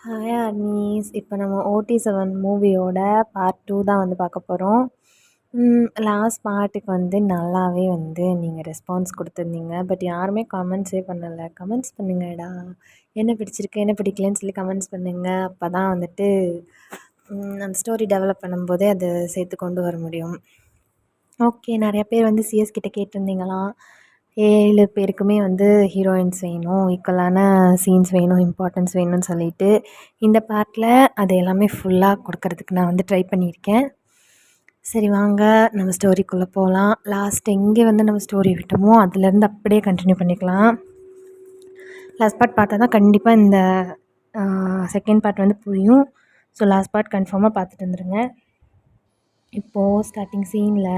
Hi armies. இப்போ நம்ம OT7 மூவியோட பார்ட் 2 தான் வந்து பார்க்க போகிறோம். லாஸ்ட் பார்ட்டுக்கு வந்து நல்லாவே வந்து நீங்கள் ரெஸ்பான்ஸ் கொடுத்துருந்தீங்க. பட் யாருமே கமெண்ட்ஸே பண்ணலை. கமெண்ட்ஸ் பண்ணுங்கடா, என்ன பிடிச்சிருக்கு என்ன பிடிக்கலன்னு சொல்லி கமெண்ட்ஸ் பண்ணுங்கள். அப்போ தான் வந்துட்டு அந்த ஸ்டோரி டெவலப் பண்ணும்போதே அதை சேர்த்து கொண்டு வர முடியும். ஓகே, நிறையா பேர் வந்து சிஎஸ் கிட்ட கேட்டிருந்தீங்களாம். 7 பேருக்குமே வந்து ஹீரோயின்ஸ் வேணும், ஈக்குவலான சீன்ஸ் வேணும், இம்பார்ட்டன்ஸ் வேணும்னு சொல்லிட்டு இந்த பார்ட்டில் அது எல்லாமே ஃபுல்லாக கொடுக்கறதுக்கு நான் வந்து ட்ரை பண்ணியிருக்கேன். சரி வாங்க நம்ம ஸ்டோரிக்குள்ளே போகலாம். லாஸ்ட் எங்கே வந்து நம்ம ஸ்டோரி விட்டோமோ அதுலேருந்து அப்படியே கண்டினியூ பண்ணிக்கலாம். லாஸ்ட் பார்ட் பார்த்தா தான் கண்டிப்பாக இந்த செகண்ட் பார்ட் வந்து புரியும். ஸோ லாஸ்ட் பார்ட் கன்ஃபார்மாக பார்த்துட்டு வந்துடுங்க. இப்போது ஸ்டார்டிங் சீனில்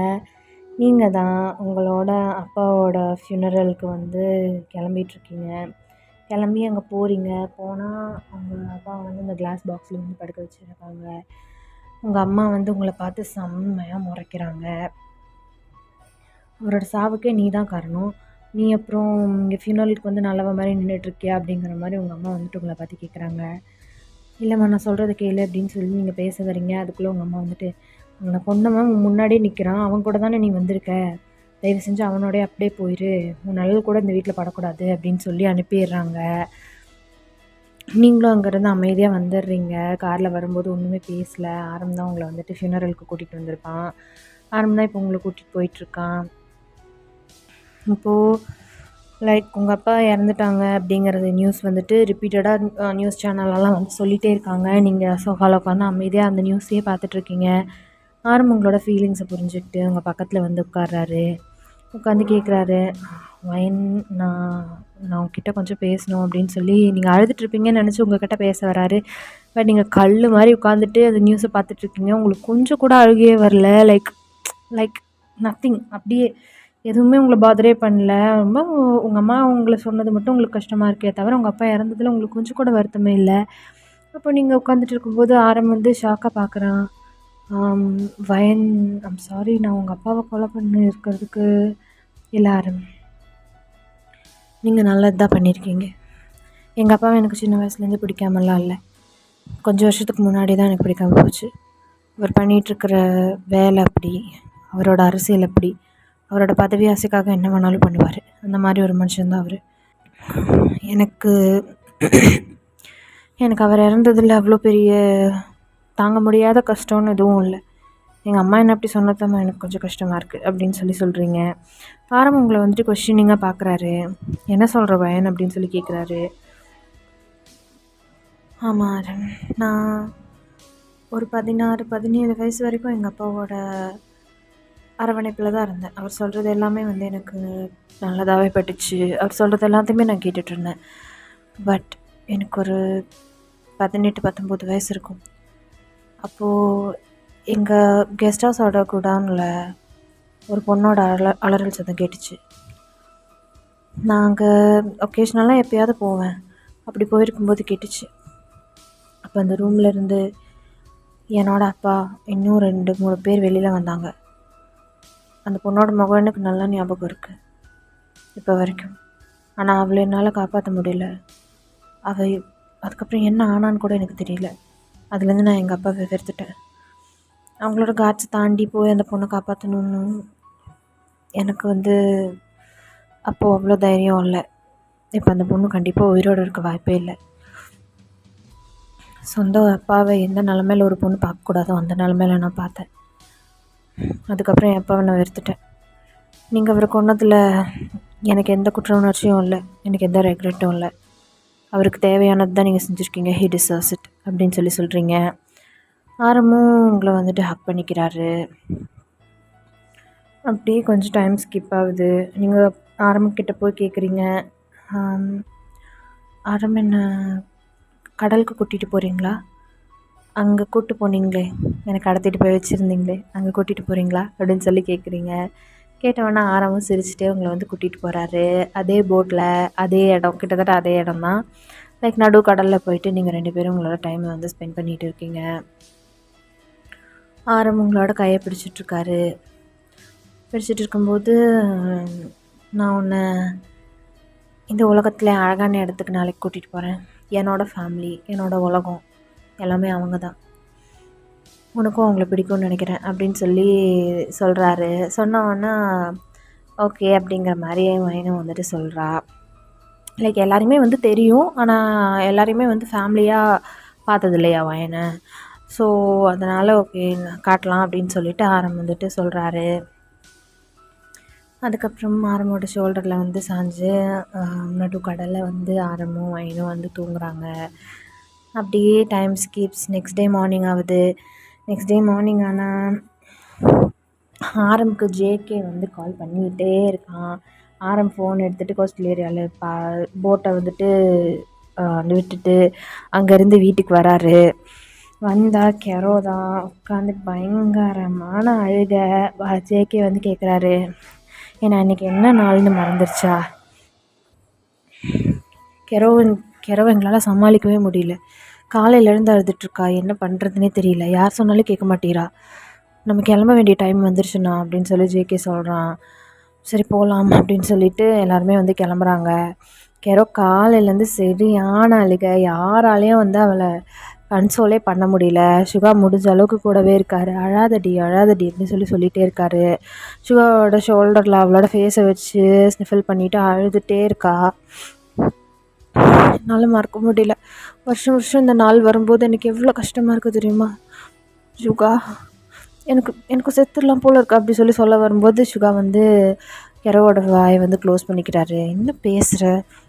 நீங்கள் தான் உங்களோட அப்பாவோட ஃப்யூனரலுக்கு வந்து கிளம்பிகிட்ருக்கீங்க. கிளம்பி அங்கே போகிறீங்க. போனால் உங்கள் அப்பா வந்து இந்த கிளாஸ் பாக்ஸில் வந்து படுக்க வச்சுருக்காங்க. உங்கள் அம்மா வந்து உங்களை பார்த்து செம்மையாக முறைக்கிறாங்க. அவரோட சாவுக்கே நீ தான் காரணம், நீ அப்புறம் இங்கே ஃப்யூனரலுக்கு வந்து நல்லவ மாதிரி நின்றுட்டுருக்கியா அப்படிங்கிற மாதிரி உங்கள் அம்மா வந்துட்டு உங்களை பார்த்து கேட்குறாங்க. இல்லைம்மா நான் சொல்கிறத கேளு அப்படின்னு சொல்லி நீங்கள் பேச வரீங்க. அதுக்குள்ளே உங்கள் அம்மா வந்துட்டு, அவனை கொன்னவன் முன்னாடியே நிற்கிறான், அவன் கூட தானே நீ வந்திருக்க, தயவு செஞ்சு அவனோடய அப்படியே போயிரு, உன் நல்லது கூட இந்த வீட்டில் படக்கூடாது அப்படின்னு சொல்லி அனுப்பிடுறாங்க. நீங்களும் அங்கேருந்து அமைதியாக வந்துடுறீங்க. காரில் வரும்போது ஒன்றுமே பேசலை. ஆரம் தான் உங்களை வந்துட்டு ஃப்யூனரலுக்கு கூட்டிகிட்டு வந்திருப்பான். ஆரம் தான் இப்போ உங்களை கூட்டிகிட்டு போயிட்டுருக்கான். இப்போது லைக் உங்கள் அப்பா இறந்துட்டாங்க அப்படிங்கிறது நியூஸ் வந்துட்டு ரிப்பீட்டடாக நியூஸ் சேனலெல்லாம் வந்து சொல்லிகிட்டே இருக்காங்க. நீங்கள் சோஃபாவில் உட்காந்து அமைதியாக அந்த நியூஸையே பார்த்துட்ருக்கீங்க. ஆரம் உங்களோட ஃபீலிங்ஸை புரிஞ்சுக்கிட்டு உங்கள் பக்கத்தில் வந்து உட்கார்றாரு. உட்காந்து கேட்குறாரு, வயன் நான் உங்ககிட்ட கொஞ்சம் பேசணும் அப்படின்னு சொல்லி நீங்கள் அழுதுட்ருப்பீங்கன்னு நினச்சி உங்கள்கிட்ட பேச வராரு. பட் நீங்கள் கல் மாதிரி உட்காந்துட்டு அந்த நியூஸை பார்த்துட்ருக்கீங்க. உங்களுக்கு கொஞ்சம் கூட அழுகையே வரல. Like nothing. அப்படியே எதுவுமே உங்களை பாதரே பண்ணல. ரொம்ப உங்கள் அம்மா உங்களை சொன்னது மட்டும் உங்களுக்கு கஷ்டமாக இருக்கே தவிர உங்கள் அப்பா இறந்ததில் உங்களுக்கு கொஞ்சம் கூட வருத்தமே இல்லை. அப்போ நீங்கள் உட்காந்துட்டு இருக்கும்போது ஆரம் வந்து ஷாக்காக பார்க்குறான். வயன், ஐம் சாரி, நான் உங்கள் அப்பாவை கொலை பண்ணி இருக்கிறதுக்கு இல்லை ஆரம், நீங்கள் நல்லது தான் பண்ணியிருக்கீங்க. எங்கள் அப்பாவை எனக்கு சின்ன வயசுலேருந்து பிடிக்காமலாம் இல்லை, கொஞ்சம் வருஷத்துக்கு முன்னாடி தான் எனக்கு பிடிக்காம போச்சு. அவர் பண்ணிகிட்ருக்கிற வேலை அப்படி, அவரோட அரசியல் அப்படி, அவரோட பதவி ஆசைக்காக என்ன வேணாலும் பண்ணுவார். அந்த மாதிரி ஒரு மனுஷன்தான் அவர். எனக்கு அவர் இறந்ததில் அவ்வளோ பெரிய தாங்க முடியாத கஷ்டம்னு எதுவும் இல்லை. எங்கள் அம்மா என்ன அப்படி சொன்னதாம்மா எனக்கு கொஞ்சம் கஷ்டமாக இருக்குது அப்படின்னு சொல்கிறீங்க. ஆரம் உங்களை வந்துட்டு கொஸ்டினிங்காக பார்க்குறாரு. என்ன சொல்கிற வயன் அப்படின்னு சொல்லி கேட்குறாரு. ஆமாம் ஆரம், நான் ஒரு 16-17 வயசு வரைக்கும் எங்கள் அப்பாவோட அரவணைப்பில் தான் இருந்தேன். அவர் சொல்கிறது எல்லாமே வந்து எனக்கு நல்லதாகவே பட்டுச்சு. அவர் சொல்கிறது எல்லாத்தையுமே நான் கேட்டுட்ருந்தேன். பட் எனக்கு ஒரு 18-19 வயசு இருக்கும். அப்போது எங்கள் கெஸ்ட் ஹவுஸோட குடவுனில் ஒரு பொண்ணோட அலறல் சத்தம் கேட்டுச்சு. நாங்கள் ஒகேஷ்னலாக எப்போயாவது போவேன், அப்படி போயிருக்கும்போது கேட்டுச்சு. அப்போ அந்த ரூம்லேருந்து என்னோடய அப்பா இன்னும் 2-3 பேர் வெளியில் வந்தாங்க. அந்த பொண்ணோட முகம் எனக்கு நல்லா ஞாபகம் இருக்குது இப்போ வரைக்கும். ஆனால் அவளை என்னால் காப்பாற்ற முடியல. அவள் அதுக்கப்புறம் என்ன ஆனான்னு கூட எனக்கு தெரியல. அதுலேருந்து நான் எங்கள் அப்பாவை வெறுத்துட்டேன். அவங்களோட காட்சி தாண்டி போய் அந்த பொண்ணை காப்பாற்றணுன்னு எனக்கு வந்து அப்போது அவ்வளோ தைரியம் இல்லை. இப்போ அந்த பொண்ணு கண்டிப்பாக உயிரோடு இருக்க வாய்ப்பே இல்லை. சொந்த அப்பாவை எந்த நிலமையில ஒரு பொண்ணு பார்க்கக்கூடாதோ அந்த நிலமையில நான் பார்த்தேன். அதுக்கப்புறம் என் அப்பாவை நான் வெறுத்துட்டேன். நீங்கள் அவரை கொன்னதில் எனக்கு எந்த குற்ற உணர்ச்சியும் இல்லை, எனக்கு எந்த ரெக்ரெட்டும் இல்லை. அவருக்கு தேவையானது தான் நீங்கள் செஞ்சுருக்கீங்க. ஹி டிசர்வ்ஸ் இட் அப்படின்னு சொல்கிறீங்க. ஆரமும் உங்களை வந்துட்டு ஹக் பண்ணிக்கிறாரு. அப்படியே கொஞ்சம் டைம் ஸ்கிப் ஆகுது. நீங்கள் ஆரம்பிக்கிட்ட போய் கேட்குறீங்க, ஆரம் என்ன கடலுக்கு கூட்டிகிட்டு போகிறீங்களா? அங்கே கூப்பிட்டு போனீங்களே, எனக்கு கடத்திட்டு போய் வச்சுருந்தீங்களே, அங்கே கூட்டிகிட்டு போகிறீங்களா அப்படின்னு சொல்லி கேட்குறீங்க. கேட்டவொன்னே ஆரமும் சிரிச்சுட்டே உங்களை வந்து கூட்டிகிட்டு போகிறாரு. அதே போட்டில், அதே இடம், கிட்டத்தட்ட அதே இடம் தான். லைக் நடு கடலில் போயிட்டு நீங்கள் 2 பேரும் உங்களோட டைமை வந்து ஸ்பெண்ட் பண்ணிகிட்டு இருக்கீங்க. ஆரம் உங்களோட கையை பிடிச்சிட்ருக்காரு. பிடிச்சிட்டு இருக்கும்போது, நான் உன்னை இந்த உலகத்தில் அழகான இடத்துக்கு நாளைக்கு கூட்டிகிட்டு போகிறேன், என்னோடய ஃபேமிலி, என்னோடய உலகம் எல்லாமே அவங்க தான். உனக்கும் அவங்கள பிடிக்கும்னு நினைக்கிறேன் அப்படின்னு சொல்லி சொல்கிறாரு. சொன்னவொன்னே ஓகே அப்படிங்கிற மாதிரி மைனும் வந்துட்டு சொல்கிறா. லைக் எல்லாருமே வந்து தெரியும், ஆனால் எல்லாரையுமே வந்து ஃபேமிலியாக பார்த்தது இல்லையா வயனை. ஸோ அதனால் ஓகே காட்டலாம் அப்படின்னு சொல்லிட்டு ஆரம் வந்துட்டு சொல்கிறாரு. அதுக்கப்புறம் ஆரமோட ஷோல்டரில் வந்து சாஞ்சு நடுக்கடலில் வந்து ஆரமும் வயனும் வந்து தூங்குறாங்க. அப்படியே time Schiff's. Next day morning ஆகுது. நெக்ஸ்ட் டே மார்னிங் ஆனால் ஆரம்புக்கு ஜேகே வந்து கால் பண்ணிகிட்டே இருக்கான். ஆரம் ஃபோன் எடுத்துகிட்டு கோஸ்டல் ஏரியாவில் போட்டை வந்துட்டு விட்டுட்டு அங்கேருந்து வீட்டுக்கு வராரு. வந்தால் கெரோ தான் உட்காந்து பயங்கரமான அழுக. ஜேகே வந்து கேட்குறாரு, ஏன்னா அன்றைக்கி என்ன நாள்னு மறந்துருச்சா? கெரோவை எங்களால் சமாளிக்கவே முடியல. காலையிலேருந்து அழுதுட்ருக்கா, என்ன பண்ணுறதுனே தெரியல. யார் சொன்னாலும் கேட்க மாட்டேறா. நம்ம கிளம்ப வேண்டிய டைம் வந்துருச்சுண்ணா அப்படின்னு சொல்லி ஜேகே சொல்கிறான். சரி போகலாம் அப்படின்னு சொல்லிட்டு எல்லாருமே வந்து கிளம்புறாங்க. கெரோ காலையிலேருந்து சரியான அழுக. யாராலையும் வந்து அவளை கன்சோலே பண்ண முடியல. சுகா முடிஞ்ச அளவுக்கு கூடவே இருக்கார். அழாதடி அழாதடி அப்படின்னு சொல்லிகிட்டே இருக்கார். சுகாவோட ஷோல்டரில் அவளோட ஃபேஸை வச்சு ஸ்னிஃபில் பண்ணிவிட்டு அழுதுகிட்டே இருக்கா. என்னால் மறக்க முடியல. வருஷம் வருஷம் இந்த நாள் வரும்போது எனக்கு எவ்வளோ கஷ்டமாக இருக்குது தெரியுமா சுகா. எனக்கு செத்துடலாம் போல இருக்கு அப்படி சொல்ல வரும்போது சுகா வந்து கெரோவோட வாயை வந்து க்ளோஸ் பண்ணிக்கிறாரு. என்ன பேசுகிற,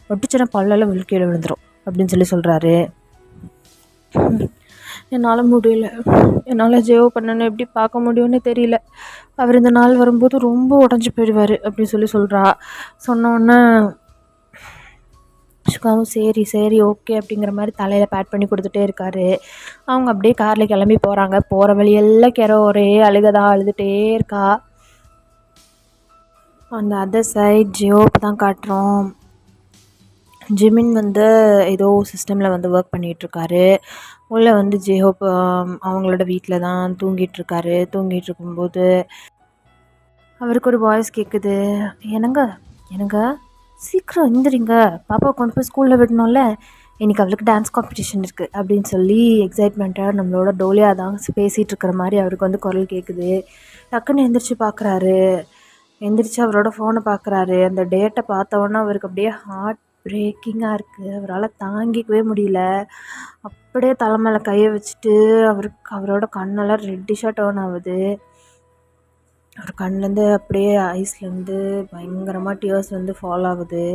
ஒட்டிச்சுன்னா பல்லெல்லாம் விழுக்கீழ விழுந்துடும் அப்படின்னு சொல்கிறாரு. என்னால் முடியல, என்னால் ஜேவோ பண்ணணும் எப்படி பார்க்க முடியும்னு தெரியல. அவர் இந்த நாள் வரும்போது ரொம்ப உடஞ்சி போயிடுவார் அப்படின்னு சொல்கிறா. சொன்னோன்னே சுகாவும் சரி சரி ஓகே அப்படிங்கிற மாதிரி தலையில் பேட் பண்ணி கொடுத்துட்டே இருக்காரு. அவங்க அப்படியே காரில் கிளம்பி போகிறாங்க. போகிற வழியெல்லாம் கெரோ ஒரே அழுகதான், அழுதுகிட்டே இருக்கா. அந்த அதர் சைட் ஜியோக்கு தான் காட்டுறோம். ஜிமின் வந்து ஏதோ சிஸ்டமில் வந்து ஒர்க் பண்ணிகிட்ருக்காரு. உள்ளே வந்து ஜேஹோப் அவங்களோட வீட்டில் தான் தூங்கிட்டுருக்காரு. தூங்கிட்டு இருக்கும்போது அவருக்கு ஒரு வாய்ஸ் கேட்குது, என்னங்க சீக்கிரம் எந்திரிங்க, பாப்பாவை கொண்டு போய் ஸ்கூலில் விடணும்ல, இன்றைக்கி அவளுக்கு டான்ஸ் காம்படிஷன் இருக்குது அப்படின்னு சொல்லி எக்ஸைட்மெண்ட்டாக நம்மளோட டோலியா தான் பேசிகிட்டு இருக்கிற மாதிரி அவருக்கு வந்து குரல் கேட்குது. டக்குன்னு எந்திரிச்சு பார்க்குறாரு. எந்திரிச்சு அவரோட ஃபோனை பார்க்குறாரு. அந்த டேட்டை பார்த்தோன்னா அவருக்கு அப்படியே ஹார்ட் பிரேக்கிங்காக இருக்குது. அவரால் தாங்கிக்கவே முடியல. அப்படியே தலை மேலே கையை வச்சுட்டு அவரோட கண்ணெல்லாம் ரெட்டிஷாக டேர்ன் ஆகுது. அவர் கண்லேருந்து அப்படியே ஐஸ்லேருந்து பயங்கரமாக டியர்ஸ் வந்து ஃபால் ஆகுது.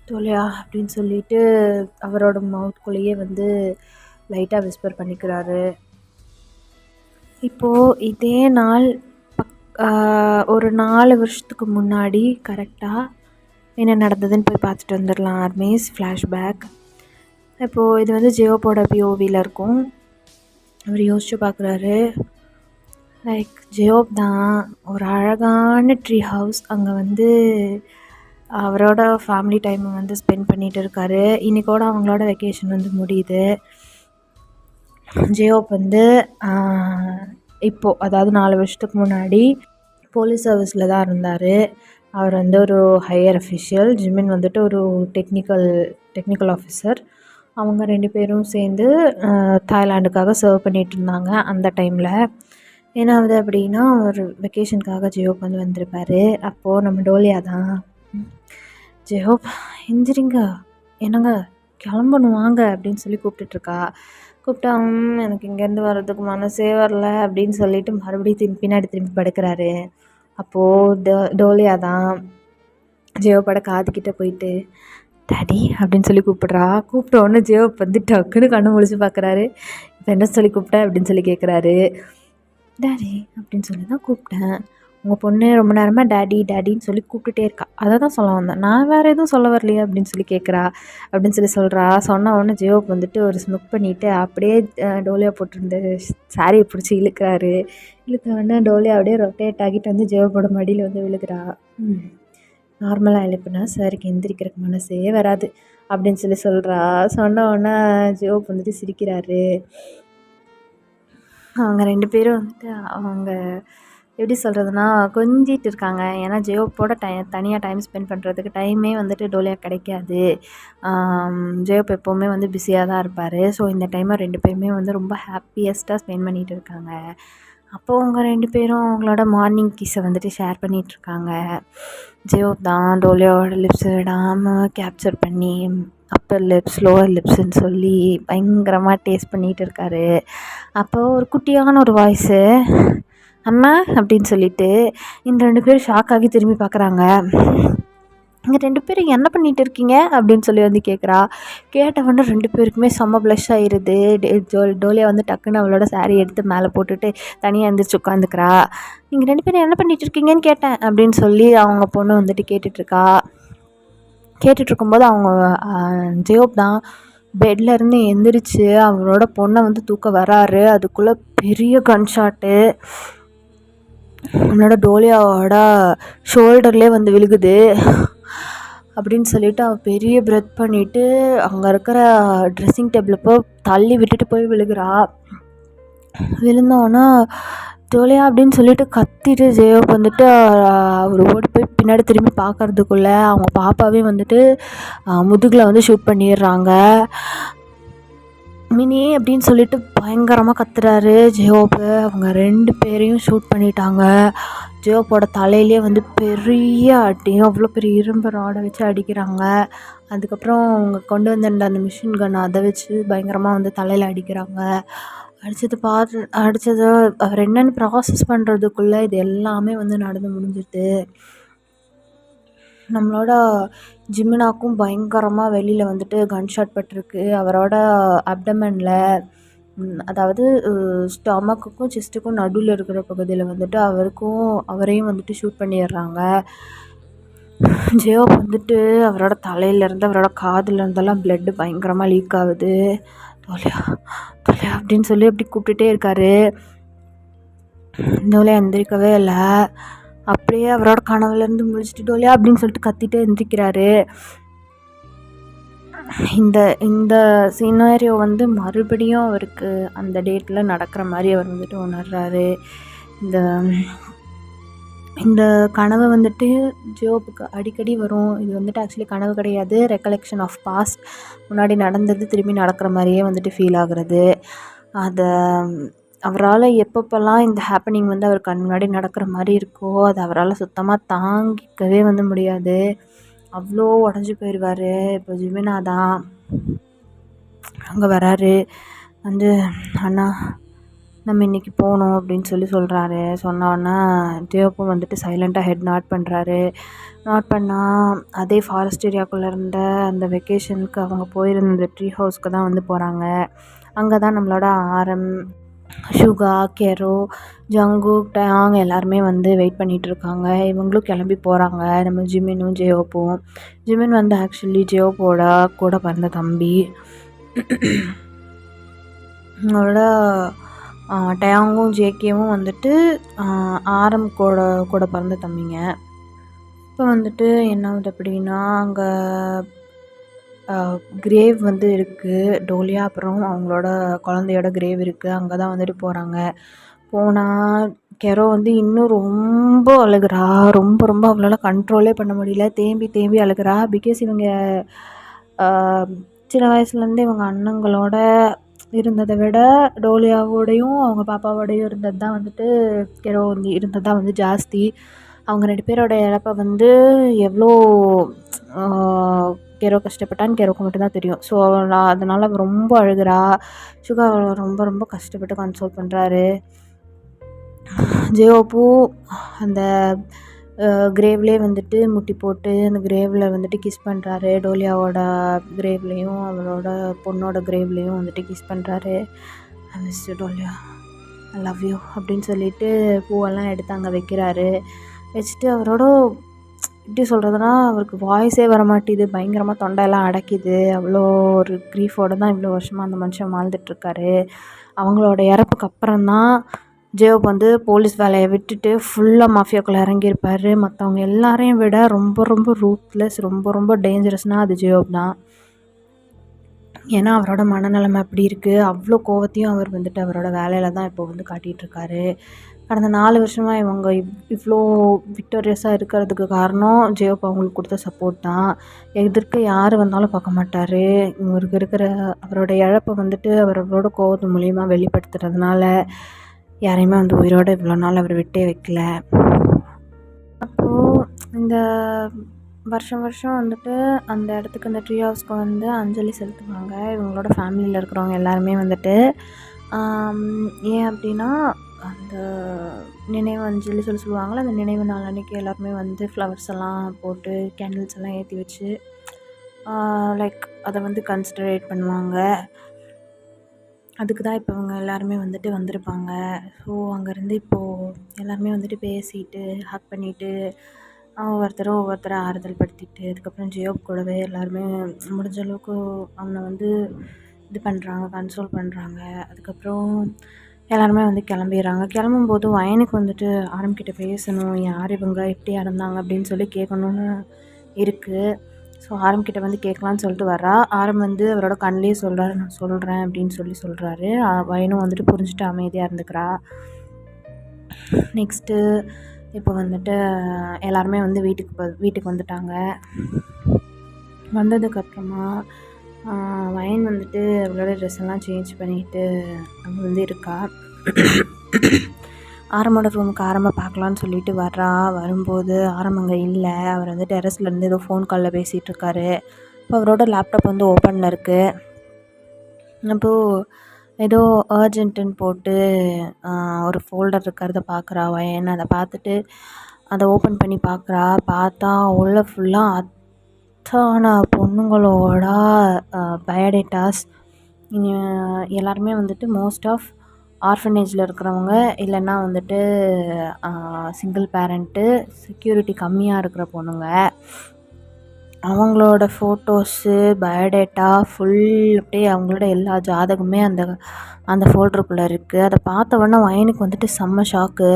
தோலையா அப்படின்னு சொல்லிட்டு அவரோட மவுத்குள்ளேயே வந்து லைட்டாக விஸ்பர் பண்ணிக்கிறாரு. இப்போது இதே நாள் ஒரு 4 வருஷத்துக்கு முன்னாடி கரெக்டாக என்ன நடந்ததுன்னு போய் பார்த்துட்டு வந்துடலாம். Armies flashback. இப்போது இது வந்து ஜியோப்போட பிஓவியில் இருக்கும். அவர் யோசிச்சு பார்க்குறாரு, லைக் ஜியோப் தான் ஒரு அழகான ட்ரீ ஹவுஸ், அங்கே வந்து அவரோட ஃபேமிலி டைமை வந்து ஸ்பெண்ட் பண்ணிகிட்டு இருக்காரு. இன்றைக்கோட அவங்களோட வெக்கேஷன் வந்து முடியுது. ஜியோப் வந்து இப்போது அதாவது 4 வருஷத்துக்கு முன்னாடி போலீஸ் சர்வீஸில் தான் இருந்தார். அவர் வந்து ஒரு ஹையர் அஃபிஷியல். ஜிமின் வந்துட்டு ஒரு டெக்னிக்கல் ஆஃபீஸர். அவங்க 2 பேரும் சேர்ந்து தாய்லாண்டுக்காக சர்வ் பண்ணிகிட்டு இருந்தாங்க அந்த டைமில். என்னாவது அப்படின்னா ஒரு வெக்கேஷனுக்காக ஜியோப் வந்து வந்திருப்பார். அப்போது நம்ம டோலியா தான், ஜியோப் எந்திரிங்க, என்னங்க கிளம்பணும் வாங்க அப்படின்னு சொல்லி கூப்பிட்டுட்ருக்கா. கூப்பிட்டா எனக்கு இங்கேருந்து வர்றதுக்கு மனசே வரல அப்படின்னு சொல்லிட்டு மறுபடியும் பின்னாடி திரும்பி படுக்கிறாரு. அப்போது டோலியா தான் ஜியோப்போட காதுகிட்ட போயிட்டு டாடி அப்படின்னு சொல்லி கூப்பிட்றா. கூப்பிட்ட உடனே ஜியோப் வந்து டக்குன்னு கண்ணு முழிச்சு பார்க்குறாரு. இப்போ என்ன சொல்லி கூப்பிட்டேன் அப்படின்னு சொல்லி கேட்குறாரு. டாடி அப்படின்னு சொல்லி தான் கூப்பிட்டேன். உங்கள் பொண்ணு ரொம்ப நேரமாக டேடி டேடின்னு சொல்லி கூப்பிட்டுட்டே இருக்கா, அதை தான் சொல்ல வந்தேன், நான் வேறு எதுவும் சொல்ல வரலையே அப்படின்னு சொல்லி கேட்குறா அப்படின்னு சொல்கிறா. சொன்ன உடனே ஜியோப் வந்துட்டு ஒரு ஸ்முக் பண்ணிவிட்டு அப்படியே டோலியா போட்டிருந்த சாரியை பிடிச்சி இழுக்கிறாரு. இழுத்த உடனே டோலியா அப்படியே ரொட்டேட் ஆகிட்டு வந்து ஜியோப்போட மடியில் வந்து விழுகிறா. நார்மலாக எழுப்புனா சாருக்கு எந்திரிக்கிறதுக்கு மனசே வராது அப்படின்னு சொல்கிறா. சொன்ன உடனே ஜியோப் வந்துட்டு சிரிக்கிறாரு. அவங்க 2 பேரும் வந்துட்டு அவங்க எப்படி சொல்கிறதுனா கொஞ்சிட்டு இருக்காங்க. ஏன்னா ஜியோப்போட தனியாக டைம் ஸ்பெண்ட் பண்ணுறதுக்கு டைமே வந்துட்டு டோலியா கிடைக்காது. ஜியோப் எப்போவுமே வந்து பிஸியாக தான் இருப்பார். ஸோ இந்த டைமை 2 பேருமே வந்து ரொம்ப ஹாப்பியஸ்ட்டாக ஸ்பெண்ட் பண்ணிகிட்டு இருக்காங்க. அப்போது அவங்க 2 பேரும் அவங்களோட மார்னிங் கிஸ்ஸை வந்துட்டு ஷேர் பண்ணிகிட்ருக்காங்க. ஜியோப் தான் டோலியாவோட லிப்ஸை விடாமல் கேப்சர் பண்ணி அப்பர் லிப்ஸ் லோவர் லிப்ஸுன்னு சொல்லி பயங்கரமாக டேஸ்ட் பண்ணிகிட்டு இருக்காரு. அப்போது ஒரு குட்டியான ஒரு வாய்ஸு, அம்மா அப்படின்னு சொல்லிட்டு இந்த 2 பேரும் ஷாக் ஆகி திரும்பி பார்க்குறாங்க. இங்கே 2 பேரும் என்ன பண்ணிகிட்டு இருக்கீங்க அப்படின்னு சொல்லி வந்து கேட்குறா. கேட்டவொடனே 2 பேருக்குமே செம்ம ப்ளஷ் ஆயிடுது. டோலியா வந்து டக்குன்னு அவளோட சாரீ எடுத்து மேலே போட்டுட்டு தனியாக எழுந்திரிச்சு உட்காந்துக்கிறா. நீங்கள் 2 பேரும் என்ன பண்ணிகிட்டு இருக்கீங்கன்னு கேட்டேன் அப்படின்னு சொல்லி அவங்க பொண்ணு வந்துட்டு கேட்டுட்ருக்கா. கேட்டுட்ருக்கும்போது அவங்க ஜியோப் தான் பெட்லேருந்து எந்திரிச்சு அவரோட பொண்ணை வந்து தூக்க வராரு. அதுக்குள்ளே பெரிய கன்ஷாட்டு அவனோட டோலியாவோட ஷோல்டர்லேயே வந்து விழுகுது. அப்படின்னு சொல்லிட்டு அவள் பெரிய பிரெத் பண்ணிவிட்டு அங்கே இருக்கிற ட்ரெஸ்ஸிங் டேபிளில் போய் தள்ளி விட்டுட்டு போய் விழுகிறா. விழுந்தோன்னா டோலியா அப்படின்னு சொல்லிட்டு கத்திட்டு ஜியோப் வந்துட்டு அவர் ஓடி போய் பின்னாடி திரும்பி பார்க்கறதுக்குள்ளே அவங்க பாப்பாவே வந்துட்டு முதுகில் வந்து ஷூட் பண்ணிடுறாங்க. மினி அப்படின்னு சொல்லிட்டு பயங்கரமாக கத்துறாரு ஜியோப்பு. அவங்க 2 பேரையும் ஷூட் பண்ணிட்டாங்க. ஜியோப்போட தலையிலே வந்து பெரிய அடியும் அவ்வளோ பெரிய இரும்பு ராடை வச்சு அடிக்கிறாங்க. அதுக்கப்புறம் அவங்க கொண்டு வந்த அந்த மிஷின் கன் அதை வச்சு பயங்கரமாக வந்து தலையில் அடிக்கிறாங்க. அடித்தது அவர் என்னென்னு ப்ராசஸ் பண்ணுறதுக்குள்ளே இது எல்லாமே வந்து நடந்து முடிஞ்சிட்டு நம்மளோட ஜிமினாக்கும் பயங்கரமாக வெளியில் வந்துட்டு கன்ஷாட் பட்டிருக்கு. அவரோட அப்டமனில், அதாவது ஸ்டொமக்குக்கும் செஸ்ட்டுக்கும் நடுவில் இருக்கிற பகுதியில் வந்துட்டு அவரையும் வந்துட்டு ஷூட் பண்ணிடுறாங்க. ஜியோப் வந்துட்டு அவரோட தலையிலேருந்து அவரோட காதுலேருந்தெல்லாம் பிளட்டு பயங்கரமாக லீக் ஆகுது. டோலியா டோலியா அப்படின்னு சொல்லி அப்படி கூப்பிட்டுட்டே இருக்காரு. டோலியா எந்திரிக்கவே இல்லை. அப்படியே அவரோட கனவுலேருந்து முழிச்சிட்டு டோலியா அப்படின்னு சொல்லிட்டு கத்திட்டு எந்திரிக்கிறாரு. இந்த சினாரியோ வந்து மறுபடியும் அவருக்கு அந்த டேட்டில் நடக்கிற மாதிரி அவர் வந்துட்டு உணர்றாரு. இந்த கனவை வந்துட்டு ஜியோப்புக்கு அடிக்கடி வரும். இது வந்துட்டு ஆக்சுவலி கனவு கிடையாது, ரெக்கலெக்ஷன் ஆஃப் பாஸ்ட். முன்னாடி நடந்தது திரும்பி நடக்கிற மாதிரியே வந்துட்டு ஃபீல் ஆகுறது. அதை அவரால் எப்பப்பெல்லாம் இந்த ஹேப்பனிங் வந்து அவர் கண் முன்னாடி நடக்கிற மாதிரி இருக்கோ அதை அவரால் சுத்தமாக தாங்கிக்கவே வந்து முடியாது. அவ்வளோ உடஞ்சி போயிடுவார். இப்போ ஜிமினா தான் அங்கே வராரு. வந்து அண்ணா நம்ம இன்றைக்கி போகணும் அப்படின்னு சொல்கிறாரு. சொன்னோன்னா ஜியோப்பும் வந்துட்டு சைலண்ட்டாக ஹெட் நாட் பண்ணுறாரு. நாட் பண்ணால் அதே ஃபாரஸ்ட் ஏரியாக்குள்ளே இருந்த அந்த வெக்கேஷனுக்கு அவங்க போயிருந்த ட்ரீ ஹவுஸ்க்கு தான் வந்து போகிறாங்க. அங்கே தான் நம்மளோட ஆரம், ஷுகா, கெரோ, ஜங்குக், டயாங் எல்லாருமே வந்து வெயிட் பண்ணிகிட்ருக்காங்க. இவங்களும் கிளம்பி போகிறாங்க. நம்ம ஜிமினும் ஜியோப்பும். ஜிமின் வந்து ஆக்சுவலி ஜியோப்போட கூட பிறந்த தம்பி. அவரோட டயாங்கும் ஜேகேவும் வந்துட்டு ஆரம் கூட பிறந்த தம்பிங்க. இப்போ வந்துட்டு என்ன ஆகுது அப்படின்னா அங்கே கிரேவ் வந்து இருக்குது. டோலியா அப்புறம் அவங்களோட குழந்தையோட கிரேவ் இருக்குது. அங்கே தான் வந்துட்டு போகிறாங்க. போனால் கெரோ வந்து இன்னும் ரொம்ப அழுகிறா. ரொம்ப ரொம்ப அவளால் கண்ட்ரோலே பண்ண முடியல. தேம்பி அழுகிறா. பிகாஸ் இவங்க சின்ன வயசுலேருந்து இவங்க அண்ணங்களோட இருந்ததை விட டோலியாவோடையும் அவங்க பாப்பாவோடையும் இருந்தது தான் வந்துட்டு கெரோ வந்து இருந்தது தான் வந்து ஜாஸ்தி. அவங்க 2 பேரோட இழப்பை வந்து எவ்வளோ கெரோ கஷ்டப்பட்டான்னு கெரோக்கு மட்டும்தான் தெரியும். ஸோ அதனால் அவள் ரொம்ப அழுகிறா. ஷுகா அவளை ரொம்ப ரொம்ப கஷ்டப்பட்டு கன்சோல் பண்ணுறாரு. ஜியோப்பு அந்த கிரேவ்லேயே வந்துட்டு முட்டி போட்டு அந்த கிரேவில் வந்துட்டு கிஸ் பண்ணுறாரு. டோலியாவோட கிரேவ்லேயும் அவளோட பொண்ணோட கிரேவ்லேயும் வந்துட்டு கிஸ் பண்ணுறாரு. ஐ மிஸ் யூ டோலியா, ஐ லவ் யூ அப்படின்னு சொல்லிட்டு பூவெல்லாம் எடுத்து அங்கே வைக்கிறாரு. வச்சுட்டு அவரோட எப்படி சொல்கிறதுனா அவருக்கு வாய்ஸே வரமாட்டேது. பயங்கரமாக தொண்டையெல்லாம் அடைக்கிது. அவ்வளோ ஒரு க்ரீஃபோடு தான் இவ்வளோ வருஷமாக அந்த மனுஷன் வாழ்ந்துட்டுருக்காரு. அவங்களோட இறப்புக்கு அப்புறம்தான் ஜியோப் வந்து போலீஸ் வேலையை விட்டுட்டு ஃபுல்லாக மாஃபியாக்குள்ளே இறங்கியிருப்பார். மற்றவங்க எல்லாரையும் விட ரொம்ப ரொம்ப ரூத்லெஸ், ரொம்ப ரொம்ப டேஞ்சரஸ்னால் அது ஜியோப் தான். ஏன்னா அவரோட மனநிலைமை அப்படி இருக்குது. அவ்வளோ கோவத்தையும் அவர் வந்துட்டு அவரோட வேலையில் தான் இப்போ வந்து காட்டிகிட்ருக்காரு. கடந்த 4 வருஷமாக இவங்க இவ்வளோ விக்டோரியஸாக இருக்கிறதுக்கு காரணம் ஜெயோப் அவங்களுக்கு கொடுத்த சப்போர்ட் தான். எதிர்க்க யார் வந்தாலும் பார்க்க மாட்டார். இவருக்கு இருக்கிற அவரோட இழப்பை வந்துட்டு அவரோட கோபத்து மூலிமா வெளிப்படுத்துறதுனால யாரையுமே வந்து உயிரோடு இவ்வளோ நாள் அவர் விட்டே வைக்கல. அப்போது இந்த வருஷம் வந்துட்டு அந்த இடத்துக்கு அந்த ட்ரீ ஹவுஸ்க்கு வந்து அஞ்சலி செலுத்துவாங்க இவங்களோட ஃபேமிலியில் இருக்கிறவங்க எல்லாருமே வந்துட்டு. ஏன் அப்படின்னா அந்த நினைவு அஞ்சலி சொல்லுவாங்கள்ல, அந்த நினைவு நாள் அன்றைக்கி எல்லாருமே வந்து ஃப்ளவர்ஸ் எல்லாம் போட்டு கேண்டில்ஸ் எல்லாம் ஏற்றி வச்சு லைக் அதை வந்து கன்சிடரேட் பண்ணுவாங்க. அதுக்கு தான் இப்போ அவங்க எல்லாருமே வந்துட்டு வந்திருப்பாங்க. ஸோ அங்கேருந்து இப்போது எல்லாருமே வந்துட்டு பேசிட்டு ஹக் பண்ணிவிட்டு ஒவ்வொருத்தரை ஆறுதல் படுத்திட்டு அதுக்கப்புறம் ஜியோப் கூடவே எல்லாருமே முடிஞ்ச அளவுக்கு அவனை வந்து இது பண்ணுறாங்க, கன்சோல் பண்ணுறாங்க. அதுக்கப்புறம் எல்லாருமே வந்து கிளம்பிடுறாங்க. கிளம்பும்போது வயனுக்கு வந்துட்டு ஆரம்பிக்கிட்ட பேசணும், யார் இவங்க, எப்படி இறந்தாங்க அப்படின்னு சொல்லி கேட்கணுன்னு இருக்குது. ஸோ ஆரம்பிக்கிட்ட வந்து கேட்கலான்னு சொல்லிட்டு வரா. ஆரம் வந்து அவரோட கண்ணிலே சொல்கிறாரு, நான் சொல்கிறேன் அப்படின்னு சொல்கிறாரு. வயனும் வந்துட்டு புரிஞ்சுட்டு அமைதியாக இருந்துக்கிறா. நெக்ஸ்ட்டு இப்போ வந்துட்டு எல்லாருமே வந்து வீட்டுக்கு வந்துட்டாங்க. வந்ததுக்கப்புறமா வயன் வந்துட்டு அவளோட ட்ரெஸ் எல்லாம் சேஞ்ச் பண்ணிவிட்டு அங்கே வந்து இருக்கா. ஆரமோட ரூமுக்கு ஆரம்ப பார்க்கலான்னு சொல்லிட்டு வரும்போது ஆரம் அங்கே இல்லை. அவர் வந்து டெரஸ்லேருந்து ஏதோ ஃபோன் காலில் பேசிகிட்டு இருக்காரு. இப்போ அவரோட லேப்டாப் வந்து ஓப்பனில் இருக்குது. அப்போது ஏதோ அர்ஜென்ட்டுன்னு போட்டு ஒரு ஃபோல்டர் இருக்கிறத பார்க்குறா வயன். அதை பார்த்துட்டு அதை ஓப்பன் பண்ணி பார்த்தா உள்ள ஃபுல்லாக அத்தனை பொண்ணுங்களோட பயோடேட்டாஸ். எல்லாருமே வந்துட்டு மோஸ்ட் ஆஃப் ஆர்ஃபனேஜில் இருக்கிறவங்க, இல்லைன்னா வந்துட்டு சிங்கிள் பேரண்ட்டு, செக்யூரிட்டி கம்மியாக இருக்கிற பொண்ணுங்க, அவங்களோட ஃபோட்டோஸு, பயோடேட்டா ஃபுல் அப்படியே அவங்களோட எல்லா ஜாதகமே அந்த ஃபோல்டருக்குள்ளே இருக்குது. அதை பார்த்தவொடனே வயனுக்கு வந்துட்டு செம்ம ஷாக்கு.